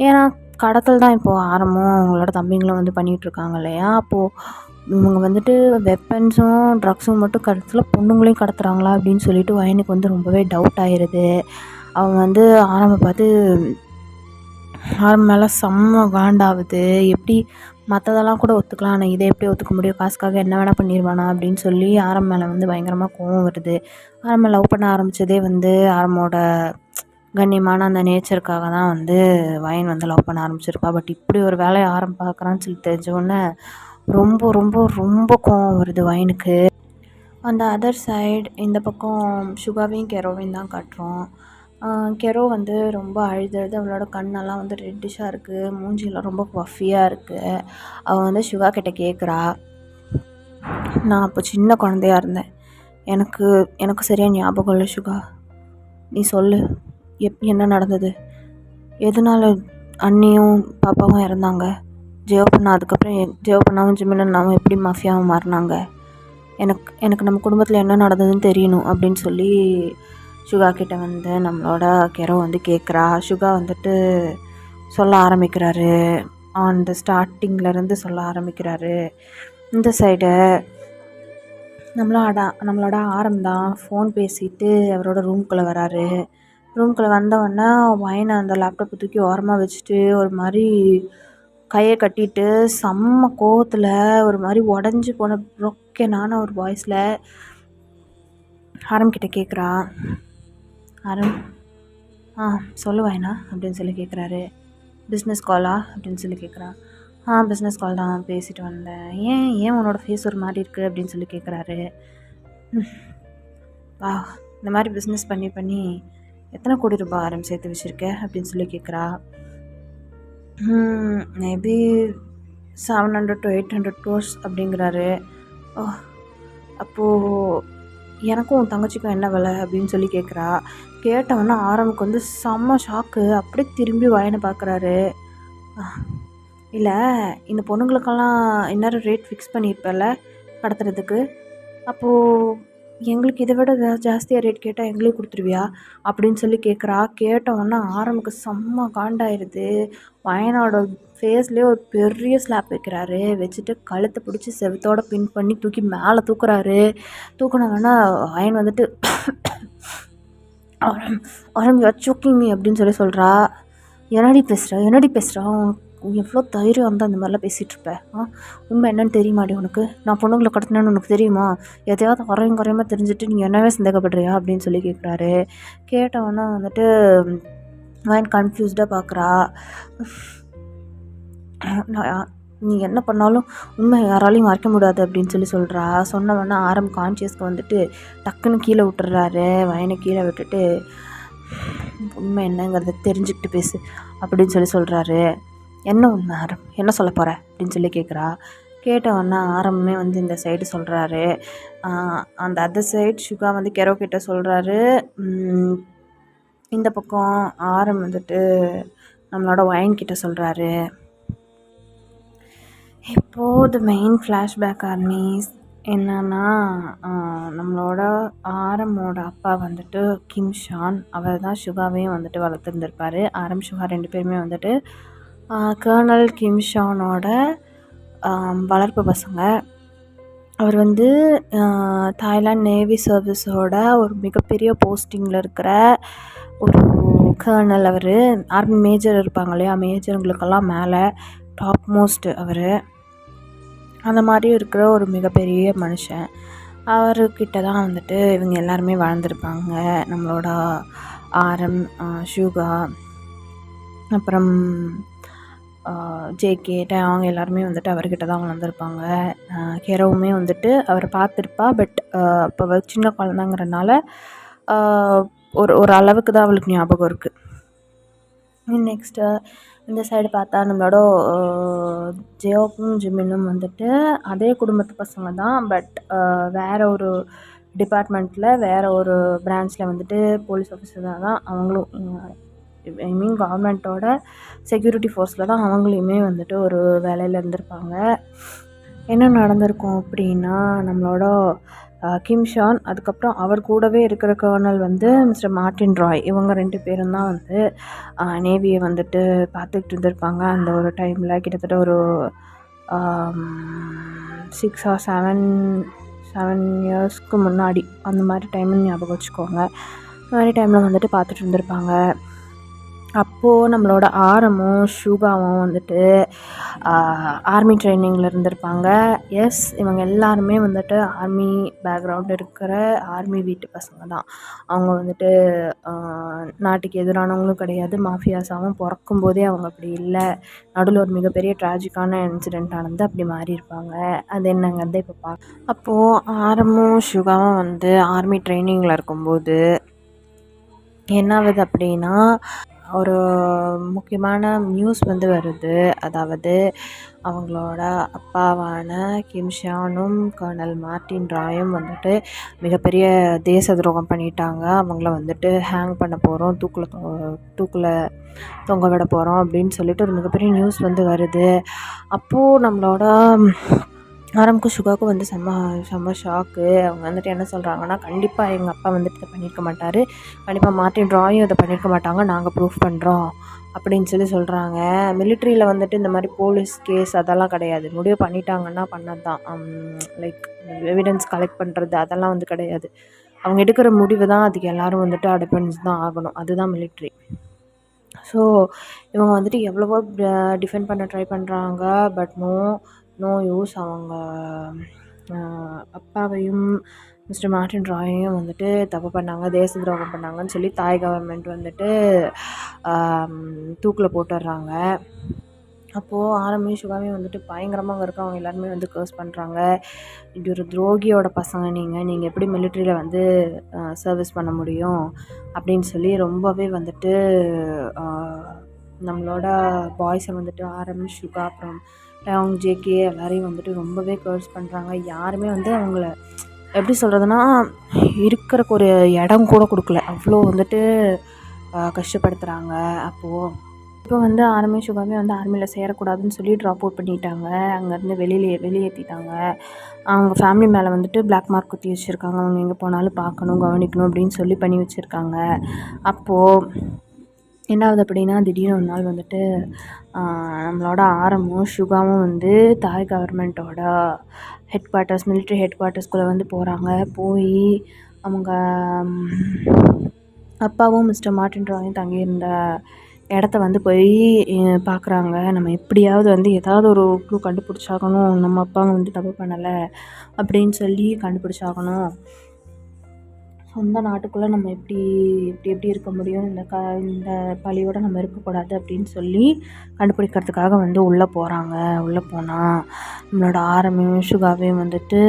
ஏன்னா கடத்தல் தான் இப்போது ஆரம்பம் அவங்களோட தம்பிங்களும் வந்து பண்ணிகிட்ருக்காங்க இல்லையா. அப்போது இவங்க வந்துட்டு வெப்பன்ஸும் ட்ரக்ஸும் மட்டும் கடத்தல, பொண்ணுங்களையும் கடத்துகிறாங்களா அப்படின்னு சொல்லிட்டு வயனுக்கு வந்து ரொம்பவே டவுட் ஆயிடுது. அவங்க வந்து பார்த்து மேலே செம்ம காண்டாகுது. எப்படி மற்றதெல்லாம் கூட ஒத்துக்கலாம், ஆனால் இதை எப்படி ஒத்துக்க முடியும், காசுக்காக என்ன வேணால் பண்ணிடுவானா அப்படின்னு சொல்லி மேலே வந்து பயங்கரமாக கோவம் வருது. லவ் பண்ண ஆரம்பித்ததே வந்து ஆரமோட கண்ணியமான அந்த நேச்சருக்காக தான் வந்து வயன் வந்து லவ் பண்ண ஆரம்பிச்சிருப்பா. பட் இப்படி ஒரு வேலையை பார்க்குறான்னு சொல்லி தெரிஞ்சோடனே ரொம்ப ரொம்ப ரொம்ப கோவம் வருது வயனுக்கு. அந்த அதர் சைடு இந்த பக்கம் சுகாவையும் கெரோவையும் தான் காட்டுறோம். கெரோ வந்து ரொம்ப அழுது அவளோட கண்ணெல்லாம் வந்து ரெட்டிஷாக இருக்குது, மூஞ்சியெல்லாம் ரொம்ப பஃபியாக இருக்குது. அவள் வந்து சுகா கிட்டே கேட்குறா, நான் அப்போ சின்ன குழந்தையா இருந்தேன், எனக்கு சரியாக ஞாபகம் இல்லை சுகா, நீ சொல்லு என்ன நடந்தது, எதனால அண்ணியும் பாப்பாவும் இறந்தாங்க, அதுக்கப்புறம் ஜெயோபண்ணாவும் ஜிமினன்னாவும் எப்படி மாஃபியாவும் மாறினாங்க, எனக்கு நம்ம குடும்பத்தில் என்ன நடந்ததுன்னு தெரியணும் அப்படின்னு சொல்லி சுகா கிட்டே வந்து நம்மளோட கெரோ வந்து கேட்குறா. சுகா வந்துட்டு சொல்ல ஆரம்பிக்கிறாரு, அந்த ஸ்டார்டிங்லேருந்து சொல்ல ஆரம்பிக்கிறாரு. இந்த சைடு நம்மளோட ஆரம்தான் ஃபோன் பேசிட்டு அவரோட ரூம்குள்ளே வராரு. ரூம்குள்ளே வந்தவொடனே வயனை அந்த லேப்டாப்பை தூக்கி ஓரமாக வச்சுட்டு ஒரு மாதிரி கையை கட்டிட்டு செம்ம கோவத்தில் ஒரு மாதிரி உடஞ்சி போன ப்ரோக்கனான ஒரு வாய்ஸில் ஆரம்பிக்கிட்ட கேட்குறா. ஆரம் சொல்லு வயனா அப்படின்னு சொல்லி கேட்குறாரு. பிஸ்னஸ் காலா அப்படின்னு சொல்லி கேட்குறா. பிஸ்னஸ் கால் தான், பேசிட்டு வந்தேன், ஏன் உன்னோட ஃபேஸ் ஒரு மாதிரி இருக்குது அப்படின்னு சொல்லி கேட்குறாரு. இந்த மாதிரி பிஸ்னஸ் பண்ணி எத்தனை கோடி ரூபாய் ஆரம் சேர்த்து வச்சுருக்க அப்படின்னு சொல்லி கேட்குறா. மேபி 700 to 800 crores அப்படிங்கிறாரு. அப்போது எனக்கும் உன் தங்கச்சிக்கும் என்ன விலை அப்படின்னு சொல்லி கேட்குறா. கேட்டவொன்னே ஆரம்புக்கு வந்து செம்ம ஷாக்கு. அப்படியே திரும்பி வயனை பார்க்குறாரு. இல்லை, இந்த பொண்ணுங்களுக்கெல்லாம் இன்னொரு ரேட் ஃபிக்ஸ் பண்ணியிருப்பேன்ல கடத்துறதுக்கு, அப்போது எங்களுக்கு இதை விட ஜாஸ்தியாக ரேட் கேட்டால் எங்களே கொடுத்துருவியா அப்படின்னு சொல்லி கேட்குறா. கேட்டவொன்னே ஆரம்புக்கு செம்ம காண்டாயிருது. வயனோட ஃபேஸ்லேயே ஒரு பெரிய ஸ்லாப் வைக்கிறாரு. வச்சுட்டு கழுத்தை பிடிச்சி செவத்தோடு பின் பண்ணி தூக்கி மேலே தூக்குறாரு. தூக்குனாங்கன்னா வயன் வந்துட்டு ஆரம் யூ ஆர் சோக்கிங் மீ அப்படின்னு சொல்லி சொல்கிறா. என்னடி பேசுகிறா எவ்வளோ தைரியம் வந்து அந்த மாதிரிலாம் பேசிகிட்ருப்ப உண்மை என்னன்னு தெரியுமாடி உனக்கு? நான் பொண்ணுங்களை கடத்தினேன்னு உனக்கு தெரியுமா? எதையாவது குறையமாக தெரிஞ்சுட்டு நீ என்னவே சந்தேகப்படுறியா அப்படின்னு சொல்லி கேட்குறாரு. கேட்டவொன்னே வந்துட்டு மைண்ட் கன்ஃபியூஸ்டாக பார்க்குறா. நீ என்ன பண்ணாலும் உண்மை யாராலையும் மறைக்க முடியாது அப்படின்னு சொல்லி சொல்கிறா. சொன்னவொன்னே கான்ஷியஸ்க்கு வந்துட்டு டக்குன்னு கீழே விட்டுறாரு. வயனை கீழே விட்டுட்டு உண்மை என்னங்கிறத தெரிஞ்சுக்கிட்டு பேசு அப்படின்னு சொல்லி சொல்கிறாரு. என்ன உண்மை என்ன சொல்ல போகிற அப்படின்னு சொல்லி கேட்குறா. கேட்டவொன்னே ஆரம்பமே வந்து இந்த சைடு சொல்கிறாரு. அந்த அதர் சைடு சுகா வந்து கெரோ கிட்ட சொல்கிறாரு. இந்த பக்கம் வந்துட்டு நம்மளோட ஒயின் கிட்ட சொல்கிறாரு. இப்போது மெயின் ஃப்ளாஷ்பேக் ஆர்மிஸ் என்னன்னா, நம்மளோட ஆரமோட அப்பா வந்துட்டு கிம் ஷான். அவர் தான் சுகாவையும் வந்துட்டு வளர்த்துருந்துருப்பார். சுகா 2 பேருமே வந்துட்டு கர்னல் கிம் ஷானோட வளர்ப்பு பசங்க. அவர் வந்து தாய்லாந்து நேவி சர்வீஸோட ஒரு மிகப்பெரிய போஸ்டிங்கில் இருக்கிற ஒரு கர்னல். அவர் ஆர்மி மேஜர் இருப்பாங்க இல்லையா, மேஜருங்களுக்கெல்லாம் மேலே டாப் மோஸ்ட் அவர். அந்த மாதிரி இருக்கிற ஒரு மிகப்பெரிய மனுஷன். அவர்கிட்ட தான் வந்துட்டு இவங்க எல்லாருமே வாழ்ந்துருப்பாங்க. நம்மளோட சுகா, அப்புறம் ஜேகே, அவங்க எல்லாருமே வந்துட்டு அவர்கிட்ட தான் வளர்ந்துருப்பாங்க. கெரோவுமே வந்துட்டு அவரை பார்த்துருப்பா. பட் இப்போ சின்ன குழந்தைங்கிறனால ஒரு அளவுக்கு தான் அவளுக்கு ஞாபகம் இருக்குது. நெக்ஸ்ட்டு இந்த சைடு பார்த்தா நம்மளோட ஜியோக்கும் ஜிமினும் வந்துட்டு அதே குடும்பத்து பசங்க தான். பட் வேறு ஒரு டிபார்ட்மெண்ட்டில் வேறு ஒரு பிரான்ச்சில் வந்துட்டு போலீஸ் ஆஃபீஸர் தான் அவங்களும். ஐ மீன் கவர்மெண்ட்டோட செக்யூரிட்டி ஃபோர்ஸில் தான் அவங்களையுமே வந்துட்டு ஒரு வேலையில் இருந்திருப்பாங்க. என்ன நடந்திருக்கும் அப்படின்னா, நம்மளோட கிம் ஷான், அதுக்கப்புறம் அவர் கூடவே இருக்கிற கர்னல் வந்து மிஸ்டர் மார்ட்டின் ராய், இவங்க 2 பேரும் தான் வந்து நேவியை வந்துட்டு பார்த்துக்கிட்டு இருந்திருப்பாங்க. அந்த ஒரு டைமில் கிட்டத்தட்ட ஒரு 6 or 7 இயர்ஸ்க்கு முன்னாடி அந்த மாதிரி டைம்னு ஞாபகம் வச்சுக்கோங்க. அந்த மாதிரி டைமில் வந்துட்டு பார்த்துட்டு இருந்திருப்பாங்க. அப்போது நம்மளோட ஆரமும் சுகாவும் வந்துட்டு ஆர்மி ட்ரைனிங்கில் இருந்திருப்பாங்க. எஸ், இவங்க எல்லாருமே வந்துட்டு ஆர்மி பேக்ரவுண்ட் இருக்கிற ஆர்மி வீட்டு பசங்க தான். அவங்க வந்துட்டு நாட்டுக்கு எதிரானவங்களும் கிடையாது, மாஃபியாஸாகவும் பிறக்கும் போதே அவங்க அப்படி இல்லை. நடுவில் ஒரு மிகப்பெரிய ட்ராஜிக்கான இன்சிடெண்ட் ஆனது அப்படி மாறி இருப்பாங்க. அது என்னங்கிறத இப்போ அப்போது ஆரமும் சுகாவும் வந்து ஆர்மி ட்ரைனிங்கில் இருக்கும்போது என்ன ஆகுது அப்படின்னா, ஒரு முக்கியமான நியூஸ் வந்து வருது. அதாவது அவங்களோட அப்பாவான கிம் ஷானும் கர்னல் மார்ட்டின் ராயும் வந்துட்டு மிகப்பெரிய தேச துரோகம் பண்ணிட்டாங்க. அவங்கள வந்துட்டு ஹேங் பண்ண போகிறோம், தூக்கில் தொங்க விட போகிறோம் அப்படின்னு சொல்லிட்டு ஒரு மிகப்பெரிய நியூஸ் வந்து வருது. அப்போது நம்மளோட ஆரம்புக்கும் சுகாவுக்கும் வந்து செம்ம ஷாக்கு. அவங்க வந்துட்டு என்ன சொல்கிறாங்கன்னா, கண்டிப்பாக எங்கள் அப்பா வந்துட்டு இதை பண்ணியிருக்க மாட்டார், கண்டிப்பாக மார்ட்டின் ராயும் இதை பண்ணியிருக்க மாட்டாங்க, நாங்கள் ப்ரூஃப் பண்ணுறோம் அப்படின்னு சொல்லி சொல்கிறாங்க. மிலிட்ரியில் வந்துட்டு இந்த மாதிரி போலீஸ் கேஸ் அதெல்லாம் கிடையாது. முடிவு பண்ணிட்டாங்கன்னா பண்ணது தான். லைக் எவிடன்ஸ் கலெக்ட் பண்ணுறது அதெல்லாம் வந்து கிடையாது. அவங்க எடுக்கிற முடிவு தான் அதுக்கு எல்லோரும் வந்துட்டு அடிபணிச்சு தான் ஆகணும். அதுதான் மிலிட்ரி. ஸோ இவங்க வந்துட்டு எவ்வளவோ டிஃபெண்ட் பண்ண ட்ரை பண்ணுறாங்க. But no use. அவங்க அப்பாவையும் மிஸ்டர் மார்ட்டின் ராயையும் வந்துட்டு தப்பு பண்ணாங்க, தேச துரோகம் பண்ணாங்கன்னு சொல்லி தாய் கவர்மெண்ட் வந்துட்டு தூக்கில் போட்டுடுறாங்க. அப்போது ஆரம்பியும் சுகாவையும் வந்துட்டு பயங்கரமாக அங்கே இருக்க அவங்க எல்லாருமே வந்து கர்ஸ் பண்ணுறாங்க. இப்படி ஒரு துரோகியோட பசங்க நீங்கள் எப்படி மிலிட்ரியில் வந்து சர்வீஸ் பண்ண முடியும் அப்படின்னு சொல்லி ரொம்பவே வந்துட்டு நம்மளோட பாய்ஸை வந்துட்டு சுகா, அப்புறம் அவங்க ஜேகே எல்லாரையும் வந்துட்டு ரொம்பவே கர்ஸ் பண்ணுறாங்க. யாருமே வந்து அவங்கள எப்படி சொல்கிறதுனா இருக்கிறக்கு ஒரு இடம் கூட கொடுக்கல, அவ்வளோ வந்துட்டு கஷ்டப்படுத்துகிறாங்க. அப்போது இப்போ வந்து சுகாவே வந்து ஆர்மியில் சேரக்கூடாதுன்னு சொல்லி ட்ராப் அவுட் பண்ணிட்டாங்க. அங்கேருந்து வெளியேற்றிட்டாங்க. அவங்க ஃபேமிலி மேலே வந்துட்டு பிளாக் மார்க் குத்தி வச்சுருக்காங்க. அவங்க எங்கே போனாலும் பார்க்கணும், கவனிக்கணும் அப்படின்னு சொல்லி பண்ணி வச்சுருக்காங்க. அப்போது என்ன ஆகுது அப்படின்னா, திடீர்னு ஒரு நாள் வந்துட்டு நம்மளோட சுகாவும் வந்து தாய் கவர்மெண்ட்டோட மிலிட்ரி ஹெட் குவார்ட்டர்ஸ்குள்ளே வந்து போகிறாங்க. போய் அவங்க அப்பாவும் மிஸ்டர் மார்ட்டின் ராயும் தங்கியிருந்த இடத்த வந்து போய் பார்க்குறாங்க. நம்ம எப்படியாவது வந்து ஏதாவது ஒரு க்ளூ கண்டுபிடிச்சாகணும், நம்ம அப்பாங்க வந்து தப்பு பண்ணலை அப்படின்னு சொல்லி கண்டுபிடிச்சாகணும். சொந்த நாட்டுக்குள்ளே நம்ம எப்படி எப்படி எப்படி இருக்க முடியும், இந்த பழியோடு நம்ம இருக்கக்கூடாது அப்படின்னு சொல்லி கண்டுபிடிக்கிறதுக்காக வந்து உள்ளே போகிறாங்க. உள்ளே போனால் நம்மளோட ஆரம்பியும் சுகாவையும் வந்துட்டு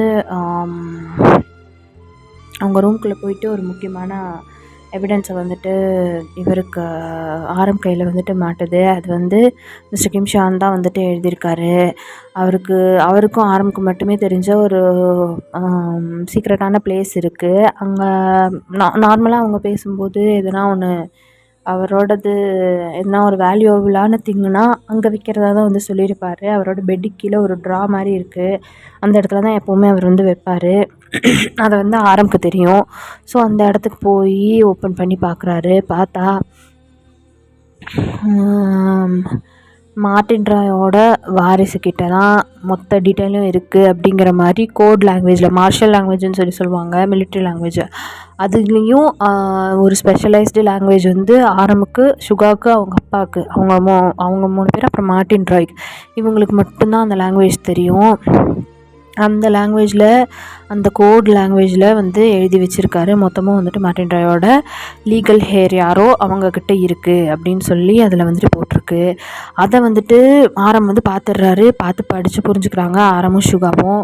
அவங்க ரூம்குள்ளே போயிட்டு ஒரு முக்கியமான எவிடன்ஸை வந்துட்டு இவருக்கு ஆரம் கையில் வந்துட்டு மாட்டுது. அது வந்து மிஸ்டர் கிம்ஷான் தான் வந்துட்டு எழுதியிருக்காரு. அவருக்கும் ஆரமுக்கு மட்டுமே தெரிஞ்ச ஒரு சீக்ரெட்டான பிளேஸ் இருக்குது. அங்கே நார்மலாக அவங்க பேசும்போது எதுனா ஒன்று அவரோடது எதுனா ஒரு வேல்யூபிளான திங்குனா அங்கே விற்கிறதா தான் வந்து சொல்லியிருப்பார். அவரோட பெட்டுக்கு கீழே ஒரு ட்ரா மாதிரி இருக்குது. அந்த இடத்துல தான் எப்போவுமே அவர் வந்து வைப்பார். அதை வந்து ஆரம்புக்கு தெரியும். ஸோ அந்த இடத்துக்கு போய் ஓப்பன் பண்ணி பார்க்குறாரு. பார்த்தா மார்ட்டின் ராயோட வாரிசுக்கிட்ட தான் மொத்த டீட்டெயிலும் இருக்குது அப்படிங்கிற மாதிரி கோட் லாங்குவேஜில், மார்ஷல் லாங்குவேஜ்னு சொல்லுவாங்க, மிலிட்ரி லாங்குவேஜ், அதுலேயும் ஒரு ஸ்பெஷலைஸ்டு லாங்குவேஜ் வந்து ஆரம்புக்கு, சுகாவுக்கு, அவங்க அப்பாவுக்கு, அவங்க 3 பேர், அப்புறம் மார்ட்டின் ராய்க்கு, இவங்களுக்கு மட்டும்தான் அந்த லாங்குவேஜ் தெரியும். அந்த லாங்குவேஜில், அந்த கோட் லாங்குவேஜில் வந்து எழுதி வச்சுருக்காரு. மொத்தமாக வந்துட்டு மார்ட்டின் ராயோட லீகல் ஹேர் யாரோ அவங்கக்கிட்ட இருக்குது அப்படின்னு சொல்லி அதில் வந்துட்டு போட்டிருக்கு. அதை வந்துட்டு ஆரம் வந்து பார்த்துடுறாரு. பார்த்து படித்து புரிஞ்சுக்கிறாங்க ஆரமும் சுகாவும்.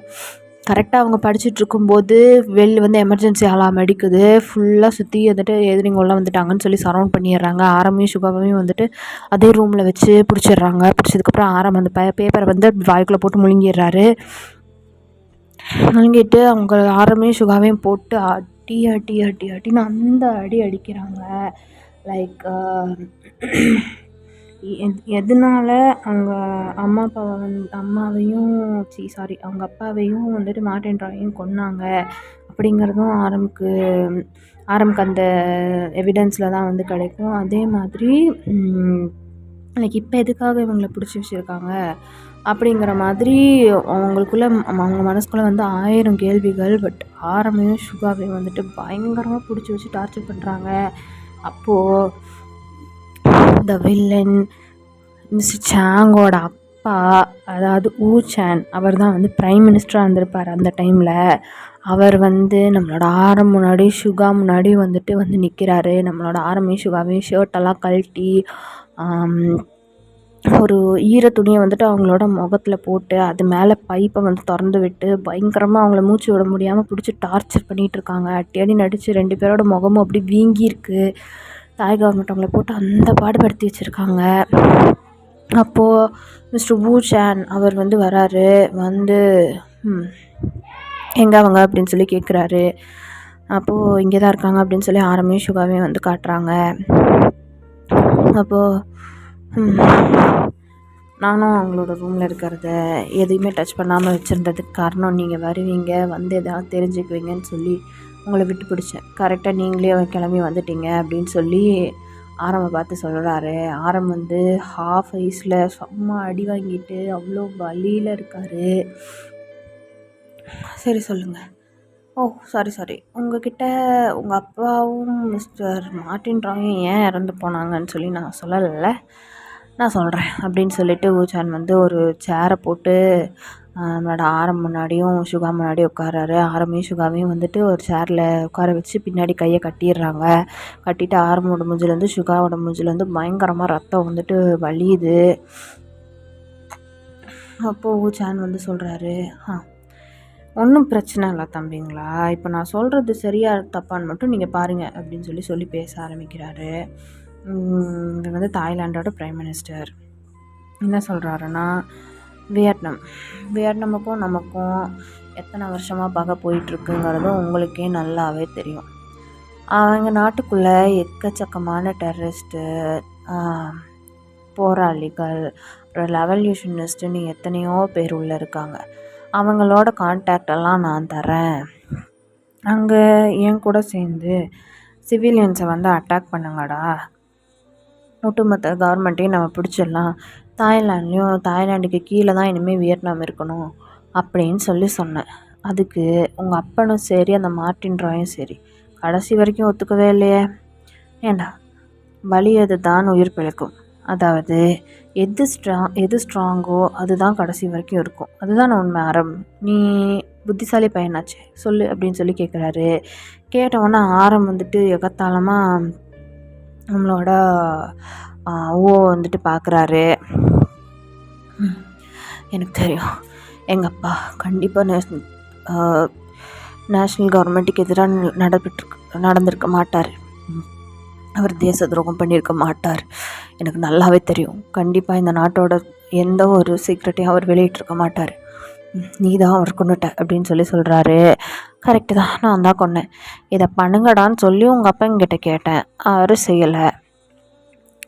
கரெக்டாக அவங்க படிச்சுட்டு இருக்கும்போது வெளில வந்து எமர்ஜென்சி அலாம் அடிக்குது. ஃபுல்லாக சுற்றி வந்துட்டு எதிரிங்கெல்லாம் வந்துட்டாங்கன்னு சொல்லி சரவுண்ட் பண்ணிடுறாங்க. ஆரமையும் சுகாவையும் வந்துட்டு அதே ரூமில் வச்சு பிடிச்சிடுறாங்க. பிடிச்சதுக்கப்புறம் ஆரம் அந்த பேப்பரை வந்து வாய்க்குள்ளே போட்டு முழுங்கிடுறாரு. முழுங்கிட்டு அவங்க ஆரமையும் சுகாவையும் போட்டு அடின்னு அந்த அடி அடிக்கிறாங்க. லைக் எதனால அவங்க அவங்க அப்பாவையும் வந்துட்டு மார்ட்டின் ராயையும் கொன்னாங்க அப்படிங்கிறதும் ஆரம்புக்கு அந்த எவிடன்ஸில் தான் வந்து கிடைக்கும். அதே மாதிரி லைக் இப்போ எதுக்காக இவங்களை பிடிச்சி வச்சுருக்காங்க அப்படிங்கிற மாதிரி அவங்க மனசுக்குள்ளே வந்து 1000 கேள்விகள். பட் ஆரமையும் சுகாவையும் வந்துட்டு பயங்கரமாக பிடிச்சி வச்சு டார்ச்சர் பண்ணுறாங்க. அப்போது த வில்லன் மிஸ்டர் சாங்கோட அப்பா, அதாவது ஊ சான், அவர் தான் வந்து ப்ரைம் மினிஸ்டராக இருந்திருப்பார் அந்த டைமில். அவர் வந்து நம்மளோட ஆரம் முன்னாடி, சுகா முன்னாடி வந்து நிற்கிறாரு. நம்மளோட ஆரமையும் சுகாவையும் ஷர்ட்டெல்லாம் கழட்டி ஒரு ஈர துணியை வந்துட்டு அவங்களோட முகத்தில் போட்டு அது மேலே பைப்பை வந்து திறந்து விட்டு பயங்கரமாக அவங்கள மூச்சு விட முடியாமல் பிடிச்சி டார்ச்சர் பண்ணிகிட்ருக்காங்க. அடி நடித்து 2 பேரோட முகமும் அப்படி வீங்கியிருக்கு. தாய் கவர்மெண்ட் அவங்கள போட்டு அந்த பாடுபடுத்தி வச்சுருக்காங்க. அப்போது மிஸ்டர் வு சான் அவர் வந்து வராரு. வந்து எங்கே அவங்க அப்படின்னு சொல்லி கேட்குறாரு. அப்போது இங்கே தான் இருக்காங்க அப்படின்னு சொல்லி ஆரமையும் சுகாவையும் வந்து காட்டுறாங்க. அப்போது நானும் அவங்களோட ரூமில் இருக்கிறத எதையுமே டச் பண்ணாமல் வச்சுருந்ததுக்கு காரணம் நீங்கள் வருவீங்க, வந்து எதாவது தெரிஞ்சுக்குவீங்கன்னு சொல்லி உங்களை விட்டு பிடிச்சேன். கரெக்டாக நீங்களே கிளம்பி வந்துட்டீங்க அப்படின்னு சொல்லி ஆரம்பை பார்த்து சொல்கிறாரு. ஆரம் வந்து ஹாஃப் ஐஸில் செம்ம அடி வாங்கிட்டு அவ்வளோ வலியில் இருக்கார். சரி சொல்லுங்கள். ஓ சாரி உங்ககிட்ட உங்கள் அப்பாவும் மிஸ்டர் மார்ட்டின் ராயும் ஏன் இறந்து போனாங்கன்னு சொல்லி நான் சொல்லலை, நான் சொல்கிறேன் அப்படின்னு சொல்லிட்டு ஊச்சான் வந்து ஒரு சேரை போட்டு நம்மளோட ஆரம் முன்னாடியும் சுகா முன்னாடியும் உட்காராரு. ஆரமையும் சுகாவையும் வந்துட்டு ஒரு சேரில் உட்கார வச்சு பின்னாடி கையை கட்டிடுறாங்க. கட்டிட்டு ஆரமோட மூஞ்சிலேருந்து சுகாவோட மூஞ்சிலேருந்து பயங்கரமாக ரத்தம் வந்துட்டு வலியுது. அப்போது ஊச்சான் வந்து சொல்கிறாரு, ஒன்றும் பிரச்சனை இல்லை தம்பிங்களா, இப்போ நான் சொல்கிறது சரியா தப்பான்னு மட்டும் நீங்கள் பாருங்கள் அப்படின்னு சொல்லி பேச ஆரம்பிக்கிறாரு. இவர் வந்து தாய்லாண்டோட ப்ரைம் மினிஸ்டர். என்ன சொல்கிறாருன்னா, வியட்நாமுக்கும் நமக்கும் எத்தனை வருஷமாக பகை போயிட்டுருக்குங்கிறதும் உங்களுக்கே நல்லாவே தெரியும். அவங்க நாட்டுக்குள்ளே எக்கச்சக்கமான டெரரிஸ்ட்டு, போராளிகள், அப்புறம் ரெவல்யூஷனிஸ்ட்டுன்னு எத்தனையோ பேர் உள்ளே இருக்காங்க. அவங்களோட கான்டாக்டெல்லாம் நான் தரேன். அங்கே என் கூட சேர்ந்து சிவிலியன்ஸை வந்து அட்டாக் பண்ணுங்கடா, ஒட்டுமொத்த கவர்மெண்ட்டையும் நம்ம பிடிச்சிடலாம், தாய்லாண்டுக்கு கீழே தான் இனிமேல் வியட்நாம் இருக்கணும் அப்படின்னு சொன்னேன். அதுக்கு உங்கள் அப்பனும் சரி அந்த மார்ட்டின் ராயும் சரி கடைசி வரைக்கும் ஒத்துக்கவே இல்லையே. ஏண்டா வலியது தான் உயிர் பிழைக்கும், அதாவது எது ஸ்ட்ராங்கோ அதுதான் கடைசி வரைக்கும் இருக்கும். அதுதான் உண்மை ஆரம். நீ புத்திசாலி பையனாச்சே சொல்லு அப்படின்னு சொல்லி கேட்குறாரு. கேட்டவொன்னே ஆரம் வந்துட்டு எகத்தாளமாக நம்மளோட வந்துட்டு பார்க்குறாரு. எனக்கு தெரியும் எங்கள் அப்பா கண்டிப்பாக நேஷ்னல் கவர்மெண்ட்டுக்கு எதிராக நடந்திருக்க மாட்டார். அவர் தேச துரோகம் பண்ணியிருக்க மாட்டார். எனக்கு நல்லாவே தெரியும். கண்டிப்பாக இந்த நாட்டோட எந்த ஒரு சீக்ரெட்டையும் அவர் வெளியிட்டிருக்க மாட்டார். நீ தான் அவர் கொண்டுட்ட அப்படின்னு சொல்கிறாரு. கரெக்டு தான், நான் தான் கொன்னேன். இதை பண்ணுங்கடான்னு சொல்லி உங்கள் அப்பா என்கிட்ட கேட்டேன். அவர் செய்யலை.